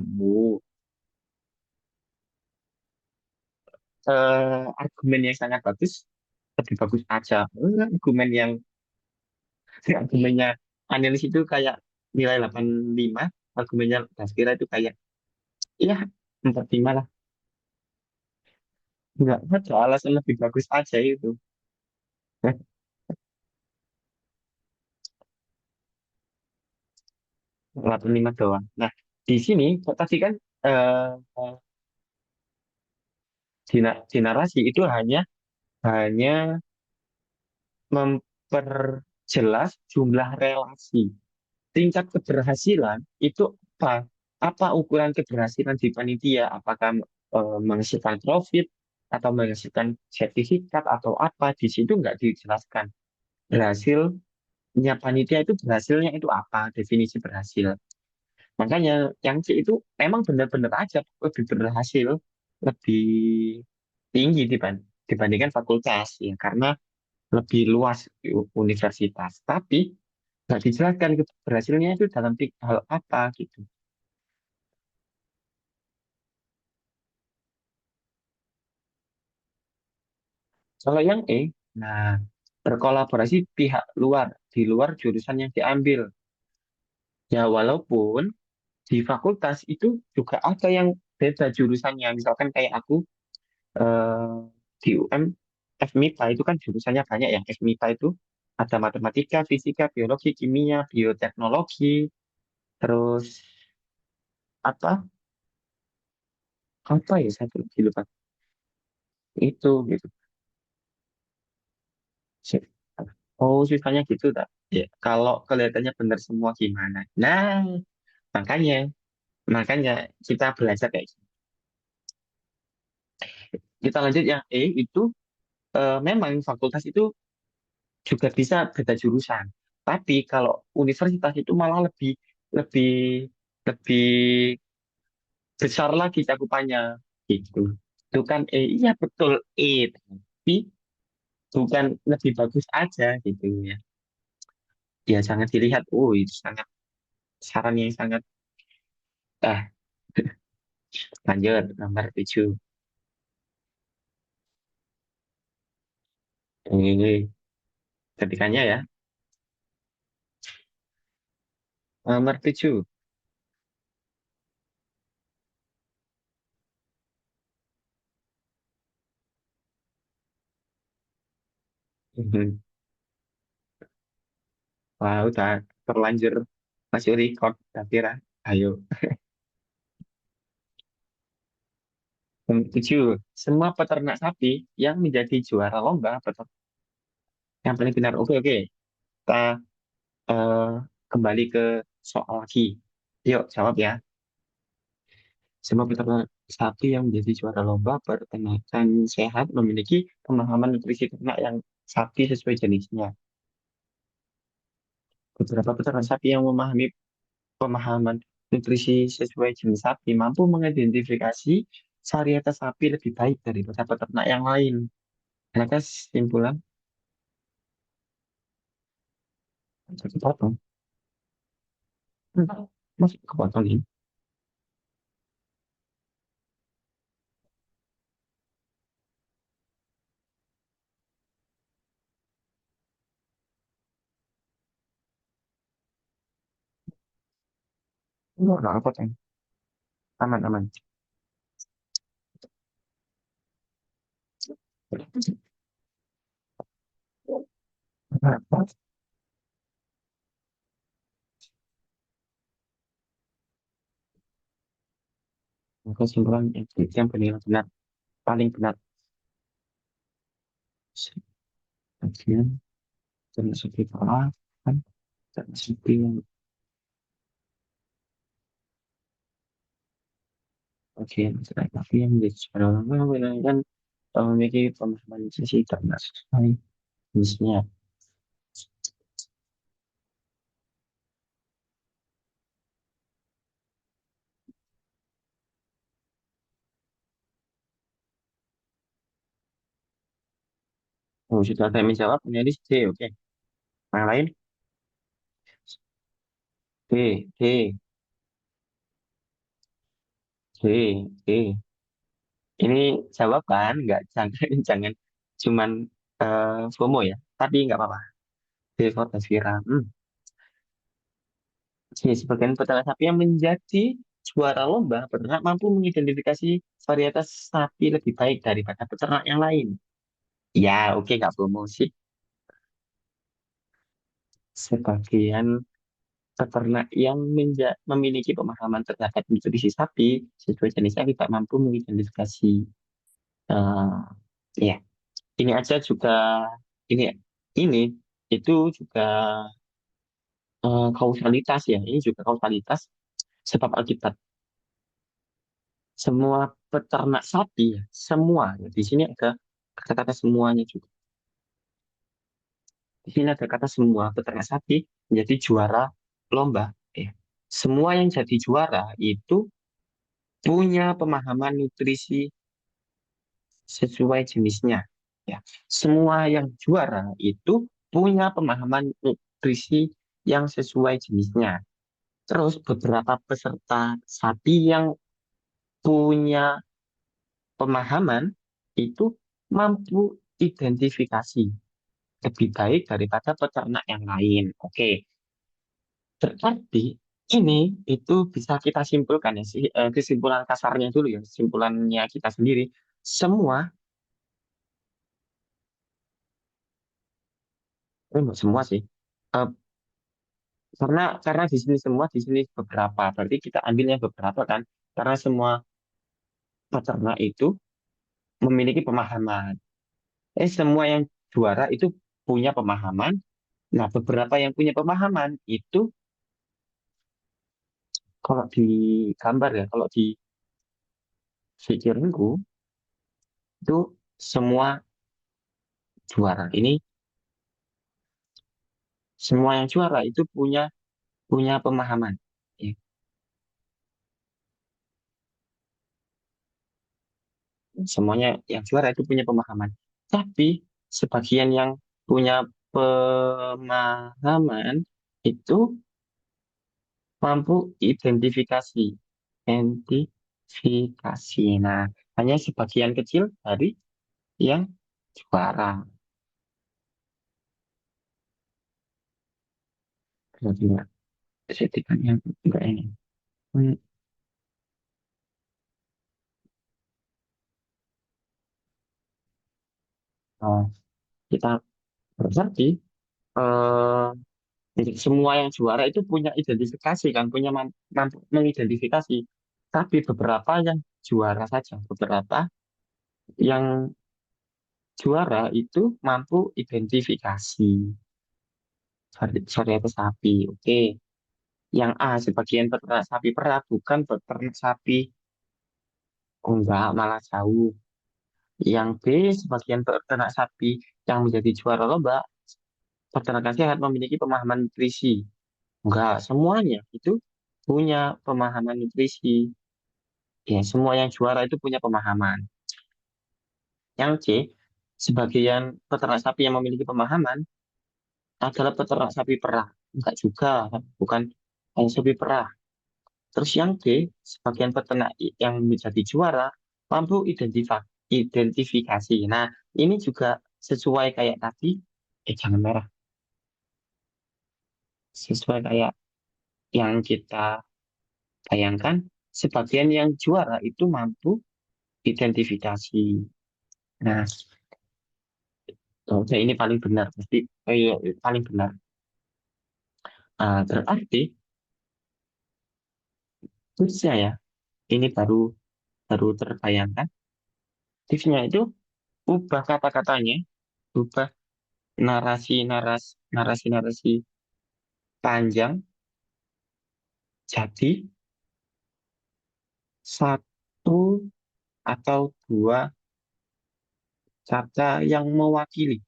Argumen yang sangat bagus, lebih bagus aja. Argumen yang argumennya analis itu kayak nilai 85, argumennya Baskira itu kayak iya 45 lah. Enggak ada alasan lebih bagus aja itu. 85 doang. Nah, di sini tadi kan eh, di narasi itu hanya memperjelas jumlah relasi. Tingkat keberhasilan itu apa? Apa ukuran keberhasilan di panitia? Apakah menghasilkan profit atau menghasilkan sertifikat atau apa? Di situ nggak dijelaskan. Berhasilnya panitia itu berhasilnya itu apa? Definisi berhasil. Makanya yang C itu memang benar-benar aja lebih berhasil, lebih tinggi dibandingkan fakultas ya karena lebih luas universitas. Tapi nggak dijelaskan keberhasilannya itu dalam hal apa gitu. Kalau yang E, nah berkolaborasi pihak luar di luar jurusan yang diambil. Ya walaupun di fakultas itu juga ada yang beda jurusannya. Misalkan kayak aku eh, di UM FMIPA itu kan jurusannya banyak ya. FMIPA itu ada matematika, fisika, biologi, kimia, bioteknologi, terus apa apa ya saya lupa itu gitu. Si- Oh, sisanya gitu tak? Ya, kalau kelihatannya benar semua gimana? Nah, makanya, makanya kita belajar kayak gitu. Kita lanjut yang E itu memang fakultas itu juga bisa beda jurusan. Tapi kalau universitas itu malah lebih lebih lebih besar lagi cakupannya gitu. Itu kan E, iya betul E, tapi bukan lebih bagus aja gitu ya. Ya sangat dilihat, oh itu sangat saran yang sangat ah lanjut nomor 7. Ini ketikannya ya. Nomor 7. Mhm. Wah, udah terlanjur masih record. Tak kira. Ayo. Yang tujuh, semua peternak sapi yang menjadi juara lomba peternak yang paling benar. Oke, oke. Kita eh, kembali ke soal lagi. Yuk, jawab ya. Semua peternak sapi yang menjadi juara lomba peternakan sehat memiliki pemahaman nutrisi ternak yang sapi sesuai jenisnya. Beberapa peternak sapi yang memahami pemahaman nutrisi sesuai jenis sapi mampu mengidentifikasi varietas sapi lebih baik daripada peternak yang lain. Maka kesimpulan, satu potong. Masuk ke potong ini. Enggak potong. Aman, aman. Maka kesimpulan yang benar-benar paling benar. Bagian termasuk di bawah, kan? Termasuk di bagian tapi yang menjadi juara lomba kan memiliki pemahaman sisi termasuk jenisnya. Oh, sudah ada yang menjawab, ini C, oke. Yang lain, D, D, D, D. Ini jawab kan, nggak jangan jangan cuman FOMO ya, tapi nggak apa-apa. D for Tasvira. Jadi, sebagian peternak sapi yang menjadi juara lomba, peternak mampu mengidentifikasi varietas sapi lebih baik daripada peternak yang lain. Ya, oke, nggak FOMO sih. Sebagian peternak yang memiliki pemahaman terhadap nutrisi sapi sesuai jenisnya tidak mampu mengidentifikasi. eh ya, ini aja juga ini ini itu juga kausalitas ya. Ini juga kausalitas sebab akibat. Semua peternak sapi, ya, semua ya, di sini ada kata-kata semuanya juga. Di sini ada kata semua peternak sapi menjadi juara lomba. Ya. Semua yang jadi juara itu punya pemahaman nutrisi sesuai jenisnya. Ya, semua yang juara itu punya pemahaman nutrisi yang sesuai jenisnya. Terus beberapa peserta sapi yang punya pemahaman itu mampu identifikasi lebih baik daripada peternak yang lain. Oke, berarti ini itu bisa kita simpulkan ya sih, kesimpulan kasarnya dulu ya, kesimpulannya kita sendiri. Semua, enggak semua sih. Eh, karena di sini semua, di sini beberapa. Berarti kita ambilnya beberapa kan. Karena semua peternak itu memiliki pemahaman. Semua yang juara itu punya pemahaman. Nah, beberapa yang punya pemahaman itu kalau di gambar ya, kalau di pikirku itu semua juara. Ini semua yang juara itu punya punya pemahaman. Ya, semuanya yang juara itu punya pemahaman. Tapi sebagian yang punya pemahaman itu mampu identifikasi. Identifikasi. Nah, hanya sebagian kecil dari yang juara. Berarti nggak setidaknya enggak ini. Hmm, oh, kita berarti eh, Untuk semua yang juara itu punya identifikasi kan, punya mampu mengidentifikasi. Tapi beberapa yang juara saja, beberapa yang juara itu mampu identifikasi varietas sapi. Oke, yang A sebagian peternak sapi perah bukan peternak sapi. Oh, enggak, malah jauh. Yang B sebagian peternak sapi yang menjadi juara lomba peternakan sehat memiliki pemahaman nutrisi. Enggak, semuanya itu punya pemahaman nutrisi. Ya, semua yang juara itu punya pemahaman. Yang C, sebagian peternak sapi yang memiliki pemahaman adalah peternak sapi perah. Enggak juga, bukan hanya sapi perah. Terus yang D, sebagian peternak yang menjadi juara mampu identifikasi. Nah, ini juga sesuai kayak tadi, jangan merah, sesuai kayak yang kita bayangkan, sebagian yang juara itu mampu identifikasi. Nah, oke, ini paling benar, pasti iya, paling benar. Berarti tipsnya ya, ini baru baru terbayangkan. Tipsnya itu ubah kata-katanya, ubah narasi-narasi panjang jadi satu atau dua kata yang mewakili.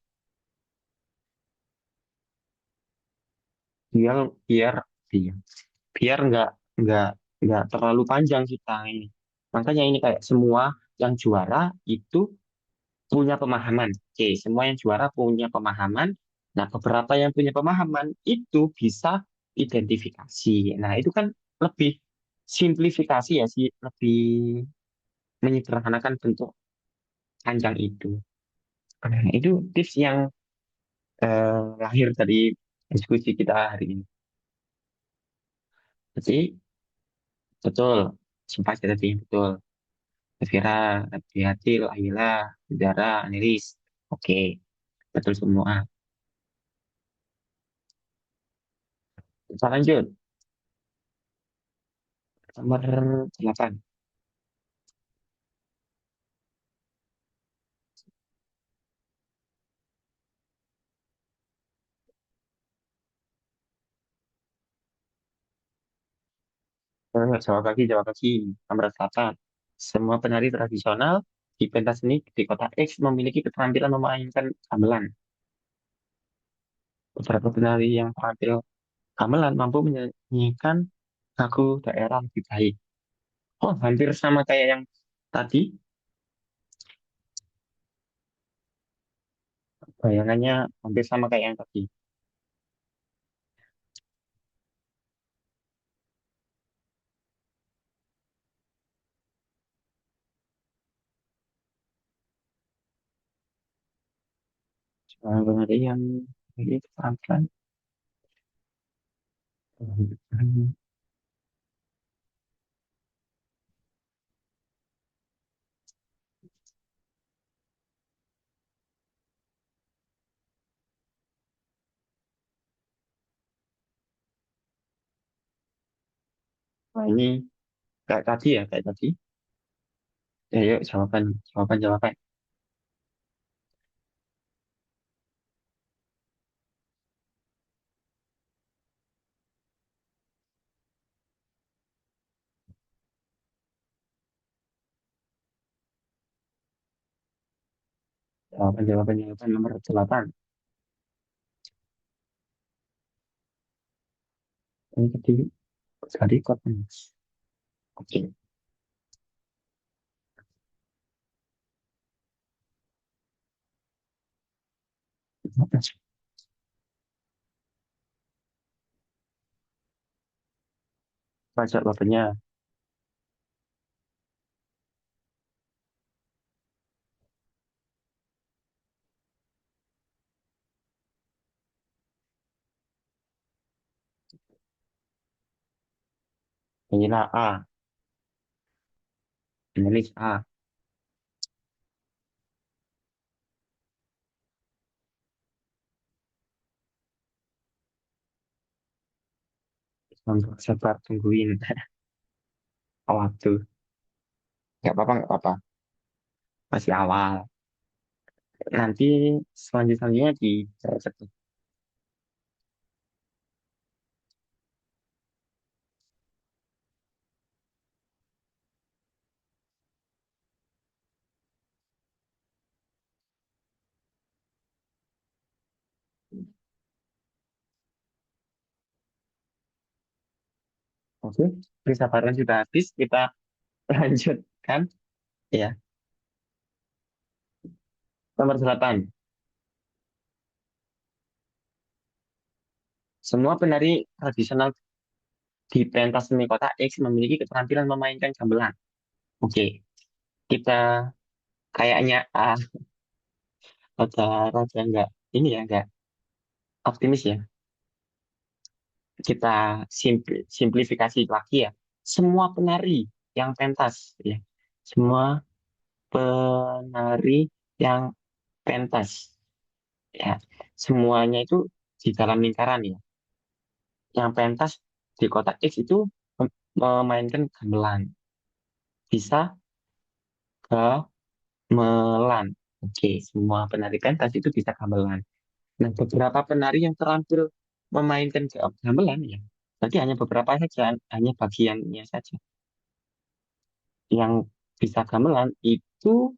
Biar biar biar biar nggak nggak terlalu panjang kita ini. Makanya ini kayak semua yang juara itu punya pemahaman. Oke, semua yang juara punya pemahaman. Nah, beberapa yang punya pemahaman itu bisa identifikasi. Nah, itu kan lebih simplifikasi ya sih, lebih menyederhanakan bentuk panjang itu. Nah, itu tips yang lahir dari diskusi kita hari ini. Jadi, betul, sempat tadi betul. Elvira, hati-hati, Lahila, Udara, Aniris. Oke, betul semua. Kita lanjut. Nomor 8. Jawab lagi, jawab lagi. Nomor 8. Semua penari tradisional di pentas seni di kota X memiliki keterampilan memainkan gamelan. Beberapa penari yang terampil gamelan mampu menyanyikan lagu daerah lebih baik. Oh, hampir sama kayak yang tadi. Bayangannya hampir sama kayak yang tadi. Penari yang ini pelan-pelan. Nah, ini kayak tadi ya, kayak tadi. Ya, yuk, jawaban, jawaban, jawaban. Jawaban, jawaban, jawaban nomor 8. Ini tadi sekali kok. Oke. Baca jawabannya. Inilah A. Penulis A. Untuk sabar tungguin waktu. Nggak apa-apa, nggak apa-apa. Masih awal. Nanti selanjutnya di oke. Kesabaran sudah habis. Kita lanjutkan. Ya, nomor 8. Semua penari tradisional di pentas seni kota X memiliki keterampilan memainkan gamelan. Oke, kita kayaknya rada nggak ini ya nggak optimis ya. Kita simplifikasi lagi ya. Semua penari yang pentas ya. Semua penari yang pentas ya. Semuanya itu di dalam lingkaran ya. Yang pentas di kotak X itu memainkan gamelan. Bisa gamelan. Oke, semua penari pentas itu bisa gamelan. Nah, beberapa penari yang terampil memainkan gamelan ya. Berarti hanya beberapa saja, hanya bagiannya saja. Yang bisa gamelan itu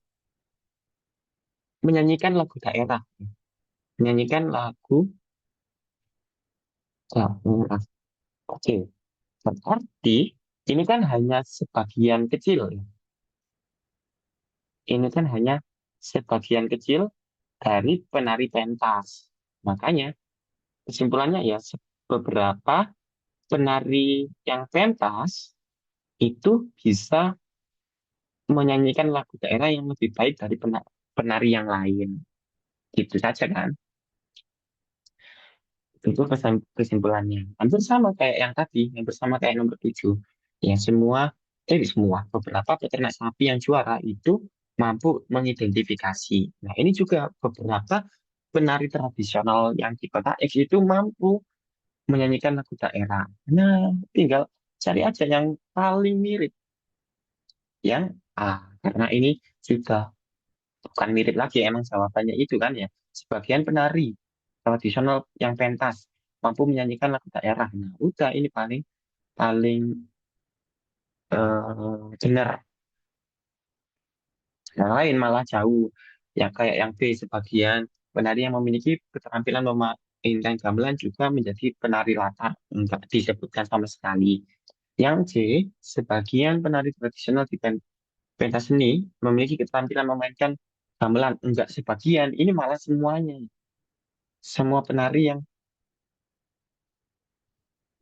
menyanyikan lagu daerah. Menyanyikan lagu daerah. Oke, berarti ini kan hanya sebagian kecil, ya. Ini kan hanya sebagian kecil dari penari pentas. Makanya kesimpulannya ya beberapa penari yang pentas itu bisa menyanyikan lagu daerah yang lebih baik dari penari yang lain. Gitu saja kan. Itu kesimpulannya. Hampir sama kayak yang tadi, yang bersama kayak nomor 7. Ya semua, beberapa peternak sapi yang juara itu mampu mengidentifikasi. Nah, ini juga beberapa penari tradisional yang di kota X itu mampu menyanyikan lagu daerah. Nah, tinggal cari aja yang paling mirip, yang karena ini juga bukan mirip lagi, emang jawabannya itu kan ya. Sebagian penari tradisional yang pentas mampu menyanyikan lagu daerah. Nah, udah ini paling paling benar. Yang lain malah jauh. Yang kayak yang B, sebagian penari yang memiliki keterampilan memainkan gamelan juga menjadi penari latar. Enggak disebutkan sama sekali. Yang C, sebagian penari tradisional di pentas seni memiliki keterampilan memainkan gamelan. Enggak sebagian, ini malah semuanya. Semua penari yang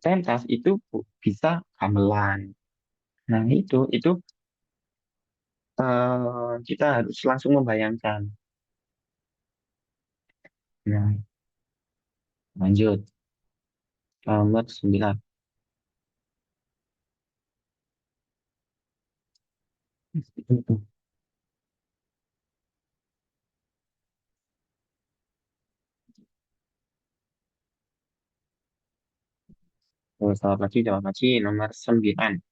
pentas itu bisa gamelan. Nah, itu kita harus langsung membayangkan. Nah, lanjut. Nomor 9. Oh, selamat pagi. Nomor 9.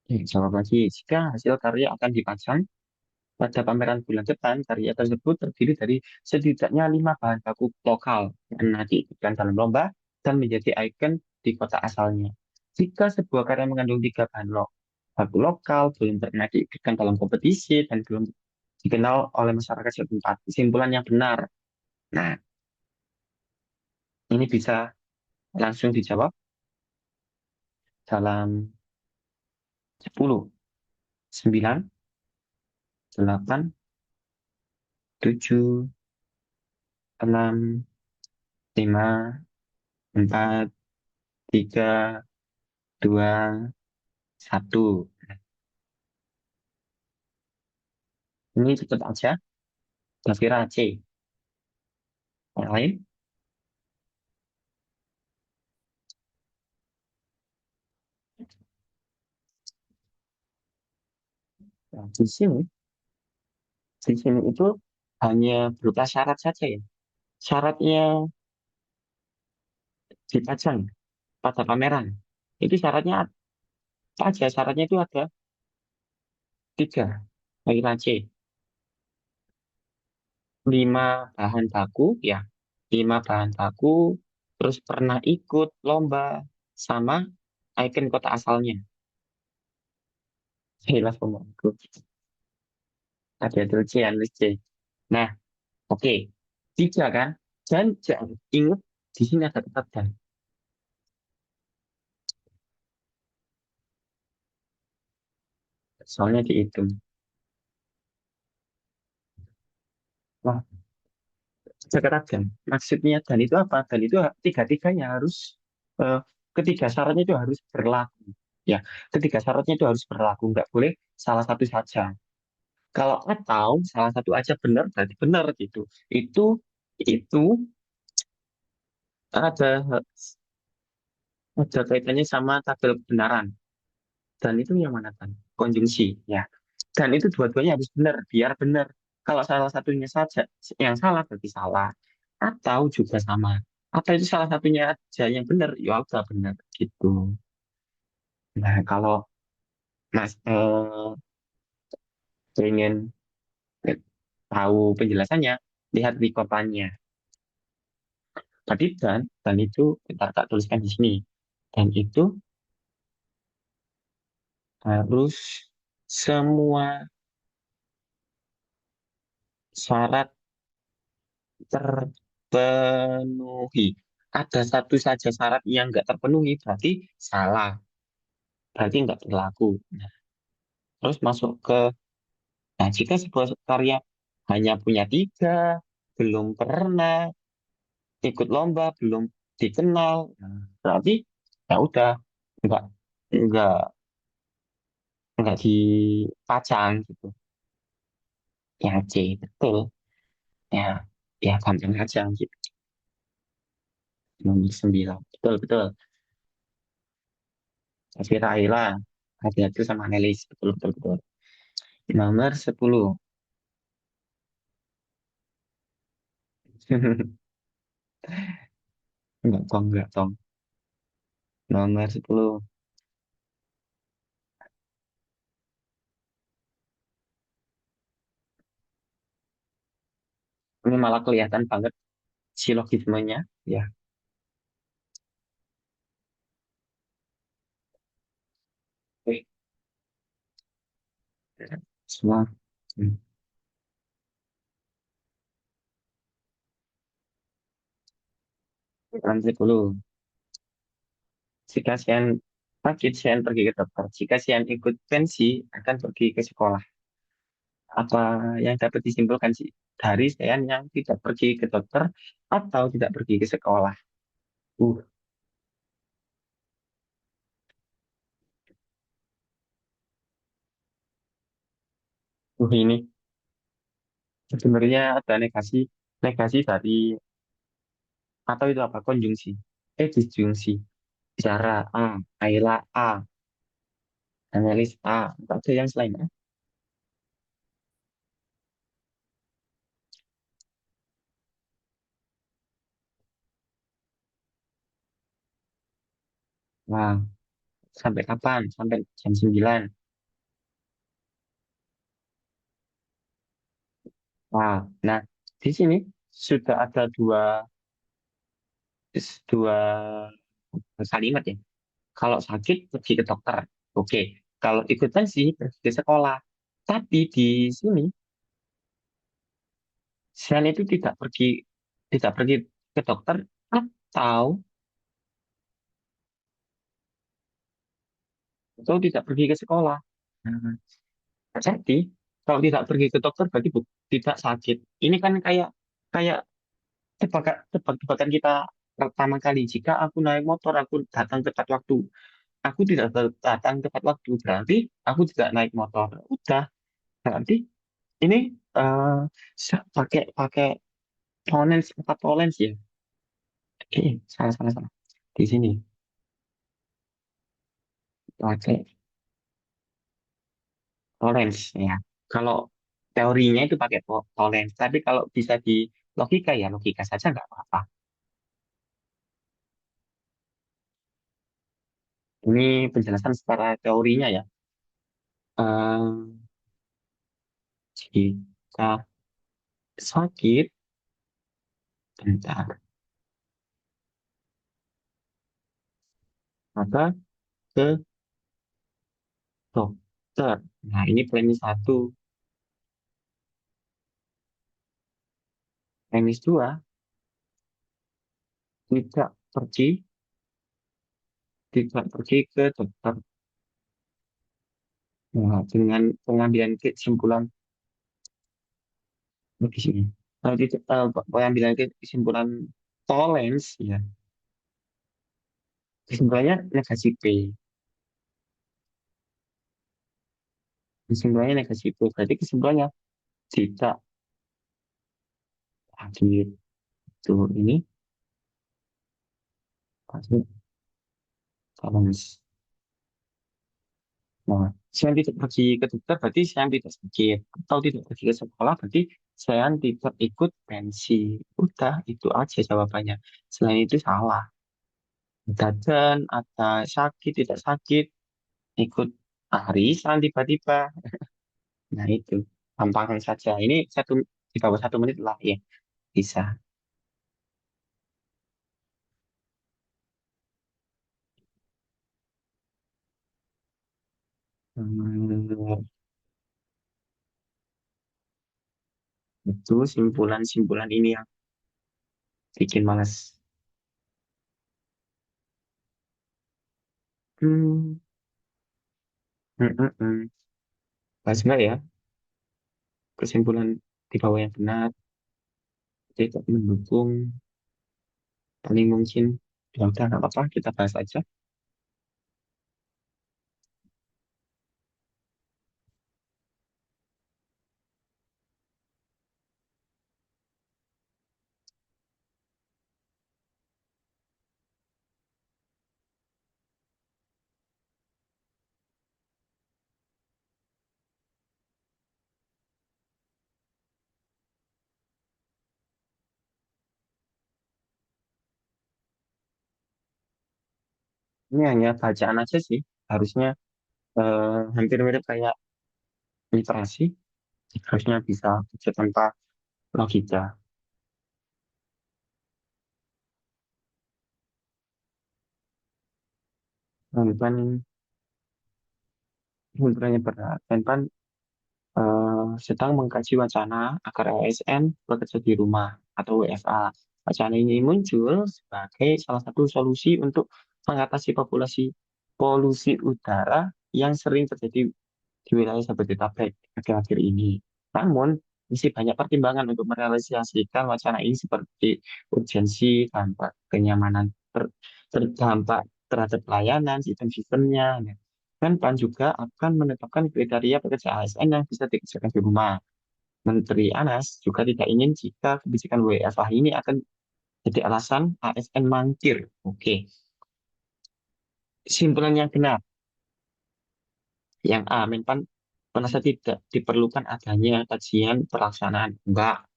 Selamat pagi. Jika hasil karya akan dipajang pada pameran bulan depan, karya tersebut terdiri dari setidaknya 5 bahan baku lokal yang nanti diikutkan dalam lomba dan menjadi ikon di kota asalnya. Jika sebuah karya mengandung 3 bahan baku lokal, belum pernah diikutkan dalam kompetisi, dan belum dikenal oleh masyarakat setempat. Kesimpulan yang benar. Nah, ini bisa langsung dijawab dalam 10, 9, 8, 7, 6, 5, 4, 3, 2, 1. Ini cepet aja. Kira C. Yang lain? Di sini. Di sini itu hanya berupa syarat saja ya. Syaratnya dipajang pada pameran. Itu syaratnya apa aja? Syaratnya itu ada tiga. Lima C. Lima bahan baku ya. Lima bahan baku. Terus pernah ikut lomba sama ikon kota asalnya. Jelas pemangku. Ada tulis C, tulis C. Nah, oke. Tiga kan? Dan jangan ingat di sini ada kata dan. Soalnya dihitung. Wah, kata dan. Maksudnya dan itu apa? Dan itu tiga-tiganya harus eh, ketiga syaratnya itu harus berlaku. Ya, ketiga syaratnya itu harus berlaku. Nggak boleh salah satu saja. Kalau atau salah satu aja benar, berarti benar gitu. Itu ada kaitannya sama tabel kebenaran. Dan itu yang mana kan? Konjungsi, ya. Dan itu dua-duanya harus benar, biar benar. Kalau salah satunya saja yang salah berarti salah. Atau juga sama. Atau itu salah satunya aja yang benar, ya udah benar gitu. Nah, kalau Mas ingin tahu penjelasannya, lihat di kotanya. Tadi dan itu kita tak tuliskan di sini. Dan itu harus semua syarat terpenuhi. Ada satu saja syarat yang nggak terpenuhi, berarti salah, berarti nggak berlaku. Nah, terus masuk ke, nah jika sebuah karya hanya punya tiga, belum pernah ikut lomba, belum dikenal, nah, berarti ya udah nggak nggak nggak dipajang gitu. Ya C betul. Ya ya gampang aja gitu. Nomor 9. Betul betul. Tapi Raila hati-hati sama analis. Betul betul betul. Nomor 10. Enggak, Tong, enggak, Tong. Nomor 10. Ini malah kelihatan banget silogismenya. Ya, oke. Semua. Hmm. Nomor 10. Jika Sian sakit, Sian pergi ke dokter. Jika Sian ikut pensi, akan pergi ke sekolah. Apa yang dapat disimpulkan sih dari Sian yang tidak pergi ke dokter atau tidak pergi ke sekolah? Uh, ini sebenarnya ada negasi dari atau itu apa? Konjungsi. Disjungsi. Bicara A, Ayla A, analis A. Tak ada yang selain. Wah, sampai kapan? Sampai jam 9. Wah, nah di sini sudah ada dua kalimat ya. Kalau sakit pergi ke dokter. Oke. Kalau ikutan sih pergi ke sekolah. Tapi di sini Sian itu tidak pergi ke dokter atau tidak pergi ke sekolah. Nah, jadi kalau tidak pergi ke dokter berarti tidak sakit. Ini kan kayak kayak tebak-tebakan kita pertama kali. Jika aku naik motor, aku datang tepat waktu. Aku tidak datang tepat waktu, berarti aku tidak naik motor. Udah, berarti ini eh pakai pakai toleransi apa toleransi ya? Salah salah salah. Di sini pakai toleransi ya. Kalau Teorinya itu pakai Tollens, tapi kalau bisa di logika ya logika saja nggak apa-apa. Ini penjelasan secara teorinya ya. Eh, jika sakit, bentar, maka ke dokter. Nah, ini premis satu. Premis dua, tidak pergi, tidak pergi ke dokter. Nah, dengan pengambilan kesimpulan di sini. Kalau tidak, pengambilan kesimpulan Tollens, ya, kesimpulannya negasi P. Kesimpulannya negasi P. Berarti kesimpulannya tidak hadir. Tuh, ini pasti Tollens. Nah, saya tidak pergi ke dokter berarti saya tidak sakit. Atau tidak pergi ke sekolah berarti saya tidak ikut pensi. Udah, itu aja jawabannya. Selain itu salah. Dadan, ada sakit, tidak sakit, ikut arisan tiba-tiba. Nah, itu. Gampang saja. Ini di bawah 1 menit lah ya. Bisa. Hmm, itu simpulan-simpulan ini yang bikin males. Hmm, hmm, hmm, hmm. Pas nggak ya? Kesimpulan di bawah yang benar. Tidak mendukung paling mungkin ya udah nggak apa-apa kita bahas aja. Ini hanya bacaan aja sih, harusnya hampir mirip kayak literasi, harusnya bisa baca tanpa logika. Dan sebenarnya berat dan sedang mengkaji wacana agar ASN bekerja di rumah atau WFA. Wacana ini muncul sebagai salah satu solusi untuk mengatasi populasi polusi udara yang sering terjadi di wilayah Jabodetabek akhir-akhir ini. Namun, masih banyak pertimbangan untuk merealisasikan wacana ini seperti urgensi, dampak kenyamanan terdampak terhadap pelayanan, sistem-sistemnya. Dan PAN juga akan menetapkan kriteria pekerja ASN yang bisa dikerjakan di rumah. Menteri Anas juga tidak ingin jika kebijakan WFH ini akan jadi alasan ASN mangkir. Oke, simpulan yang benar. Yang A, Menpan merasa tidak diperlukan adanya kajian pelaksanaan. Enggak,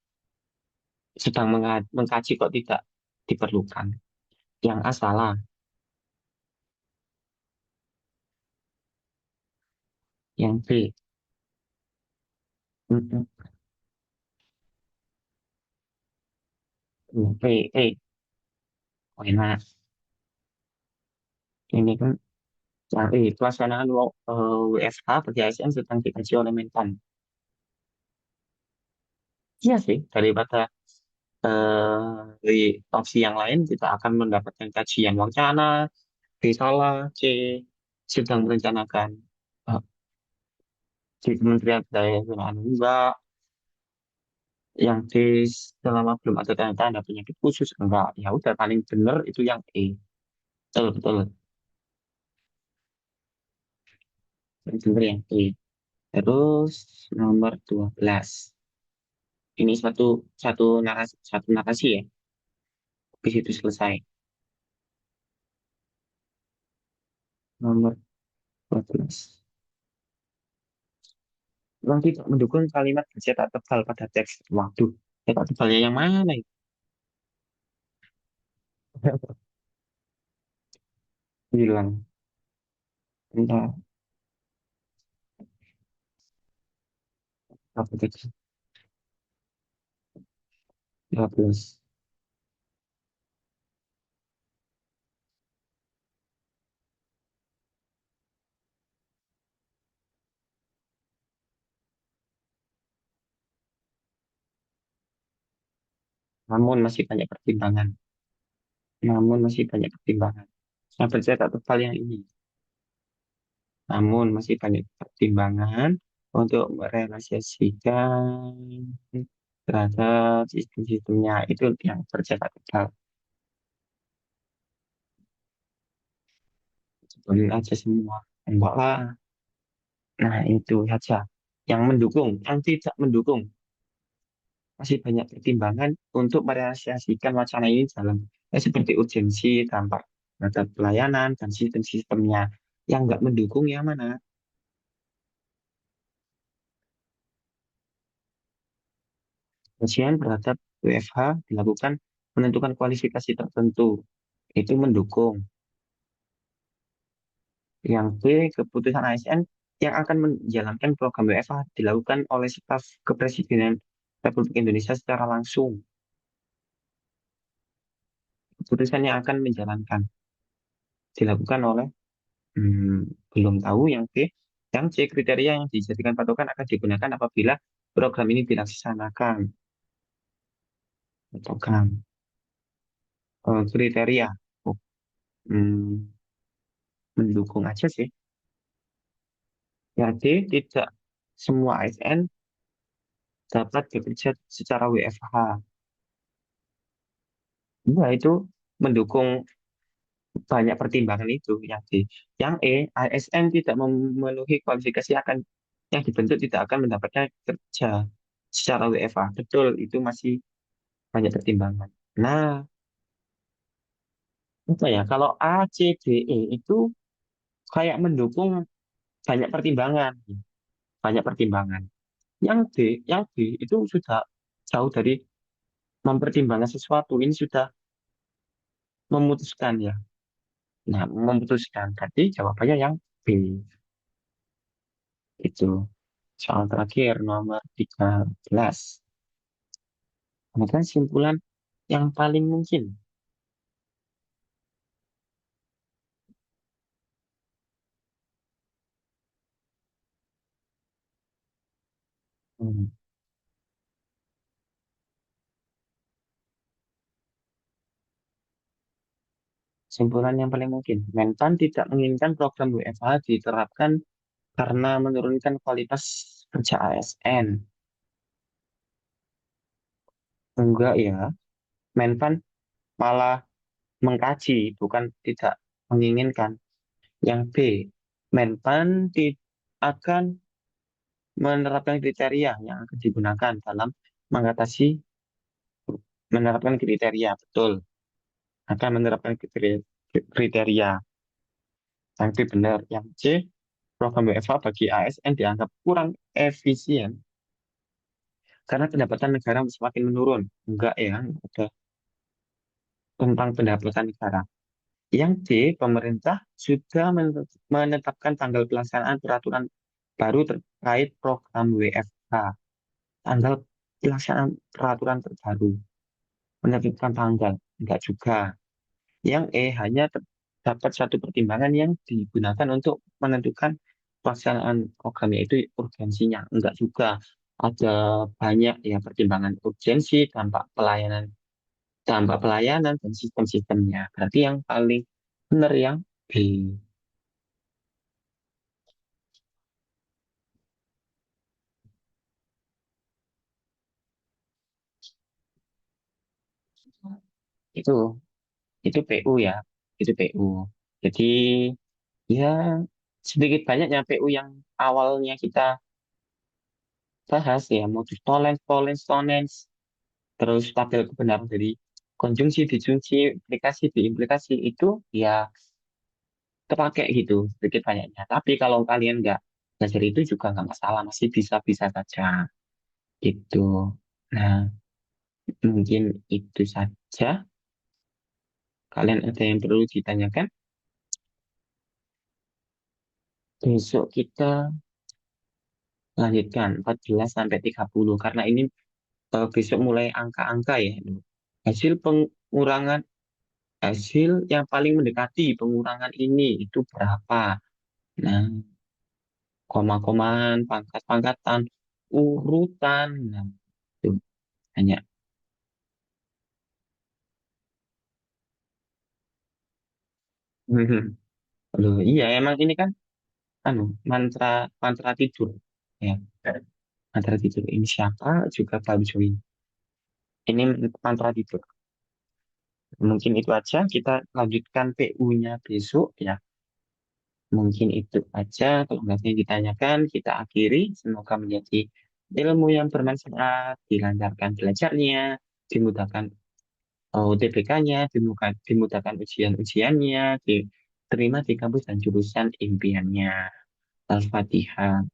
sedang mengkaji kok tidak diperlukan. Yang A salah. Yang B, mm, oh enak. Ini kan yang E, pelaksanaan WFH bagi ASN sedang dikaji oleh Menpan. Iya sih, daripada di opsi yang lain kita akan mendapatkan kajian wacana, B salah, C sedang merencanakan eh, di Kementerian Daya Gunaan enggak, yang D selama belum ada tanda-tanda penyakit khusus enggak. Ya udah paling bener itu yang E. Betul, betul. Paling bener yang E. Terus nomor 12. Ini satu narasi ya. Habis itu selesai. Nomor 12. Yang tidak mendukung kalimat bercetak tebal pada teks. Waduh, cetak tebalnya yang mana itu? Bilang, entah apa teks 12. Namun masih banyak pertimbangan. Namun masih banyak pertimbangan. Yang bercetak tebal yang ini. Namun masih banyak pertimbangan untuk merealisasikan terhadap sistem-sistemnya itu yang bercetak tebal. Sebenarnya aja semua. Enggak lah. Nah, itu saja. Yang mendukung, yang tidak mendukung. Masih banyak pertimbangan untuk merealisasikan wacana ini dalam seperti urgensi, dampak terhadap pelayanan, dan sistem-sistemnya. Yang nggak mendukung yang mana? Ujian terhadap WFH dilakukan menentukan kualifikasi tertentu. Itu mendukung. Yang B, keputusan ASN yang akan menjalankan program WFH dilakukan oleh staf kepresidenan Republik Indonesia secara langsung. Keputusan yang akan menjalankan dilakukan oleh belum tahu yang B. Yang C, kriteria yang dijadikan patokan akan digunakan apabila program ini dilaksanakan. Patokan. Kriteria. Oh, hmm, mendukung aja sih. Ya D, tidak semua ASN dapat bekerja secara WFH. Ya, itu mendukung banyak pertimbangan itu. Yang D. Yang E, ASN tidak memenuhi kualifikasi akan yang dibentuk tidak akan mendapatkan kerja secara WFH. Betul, itu masih banyak pertimbangan. Nah, apa ya? Kalau A, C, D, E itu kayak mendukung banyak pertimbangan, banyak pertimbangan. Yang D, yang B itu sudah jauh dari mempertimbangkan sesuatu. Ini sudah memutuskan ya. Nah, memutuskan. Tadi jawabannya yang B. Itu soal terakhir nomor 13. Kemudian simpulan yang paling mungkin. Hmm, Simpulan yang paling mungkin. Mentan tidak menginginkan program WFH diterapkan karena menurunkan kualitas kerja ASN. Enggak ya. Menpan malah mengkaji, bukan tidak menginginkan. Yang B, Menpan akan menerapkan kriteria yang akan digunakan dalam mengatasi menerapkan kriteria, betul. Akan menerapkan kriteria. Yang B benar. Yang C, program WFH bagi ASN dianggap kurang efisien karena pendapatan negara semakin menurun. Enggak ya, ada tentang pendapatan negara. Yang D, pemerintah sudah menetapkan tanggal pelaksanaan peraturan baru terkait program WFH. Tanggal pelaksanaan peraturan terbaru. Menetapkan tanggal. Enggak juga. Yang E, hanya terdapat satu pertimbangan yang digunakan untuk menentukan pelaksanaan program, yaitu urgensinya. Enggak juga. Ada banyak ya pertimbangan urgensi, dampak pelayanan, dan sistem-sistemnya. Berarti yang paling benar yang B. Itu itu PU ya. Itu PU. Jadi ya sedikit banyaknya PU yang awalnya kita bahas ya, modus tollens, tollens, tonens, terus tabel kebenaran dari konjungsi, disjungsi, implikasi, diimplikasi itu ya terpakai gitu sedikit banyaknya. Tapi kalau kalian nggak belajar itu juga nggak masalah, masih bisa-bisa saja gitu. Nah, mungkin itu saja. Kalian ada yang perlu ditanyakan? Besok kita lanjutkan 14 sampai 30 karena ini besok mulai angka-angka ya. Hasil pengurangan hasil yang paling mendekati pengurangan ini itu berapa? Nah, koma-komaan, pangkat-pangkatan, urutan. Nah, itu hanya. Loh, iya emang ini kan anu mantra mantra tidur ya. Mantra tidur ini siapa juga Pak join. Ini mantra tidur. Mungkin itu aja kita lanjutkan PU-nya besok ya. Mungkin itu aja kalau nggak ada yang ditanyakan kita akhiri. Semoga menjadi ilmu yang bermanfaat, dilancarkan belajarnya, dimudahkan UTBK-nya, dimudahkan ujian-ujiannya, diterima di kampus dan jurusan impiannya. Al-Fatihah.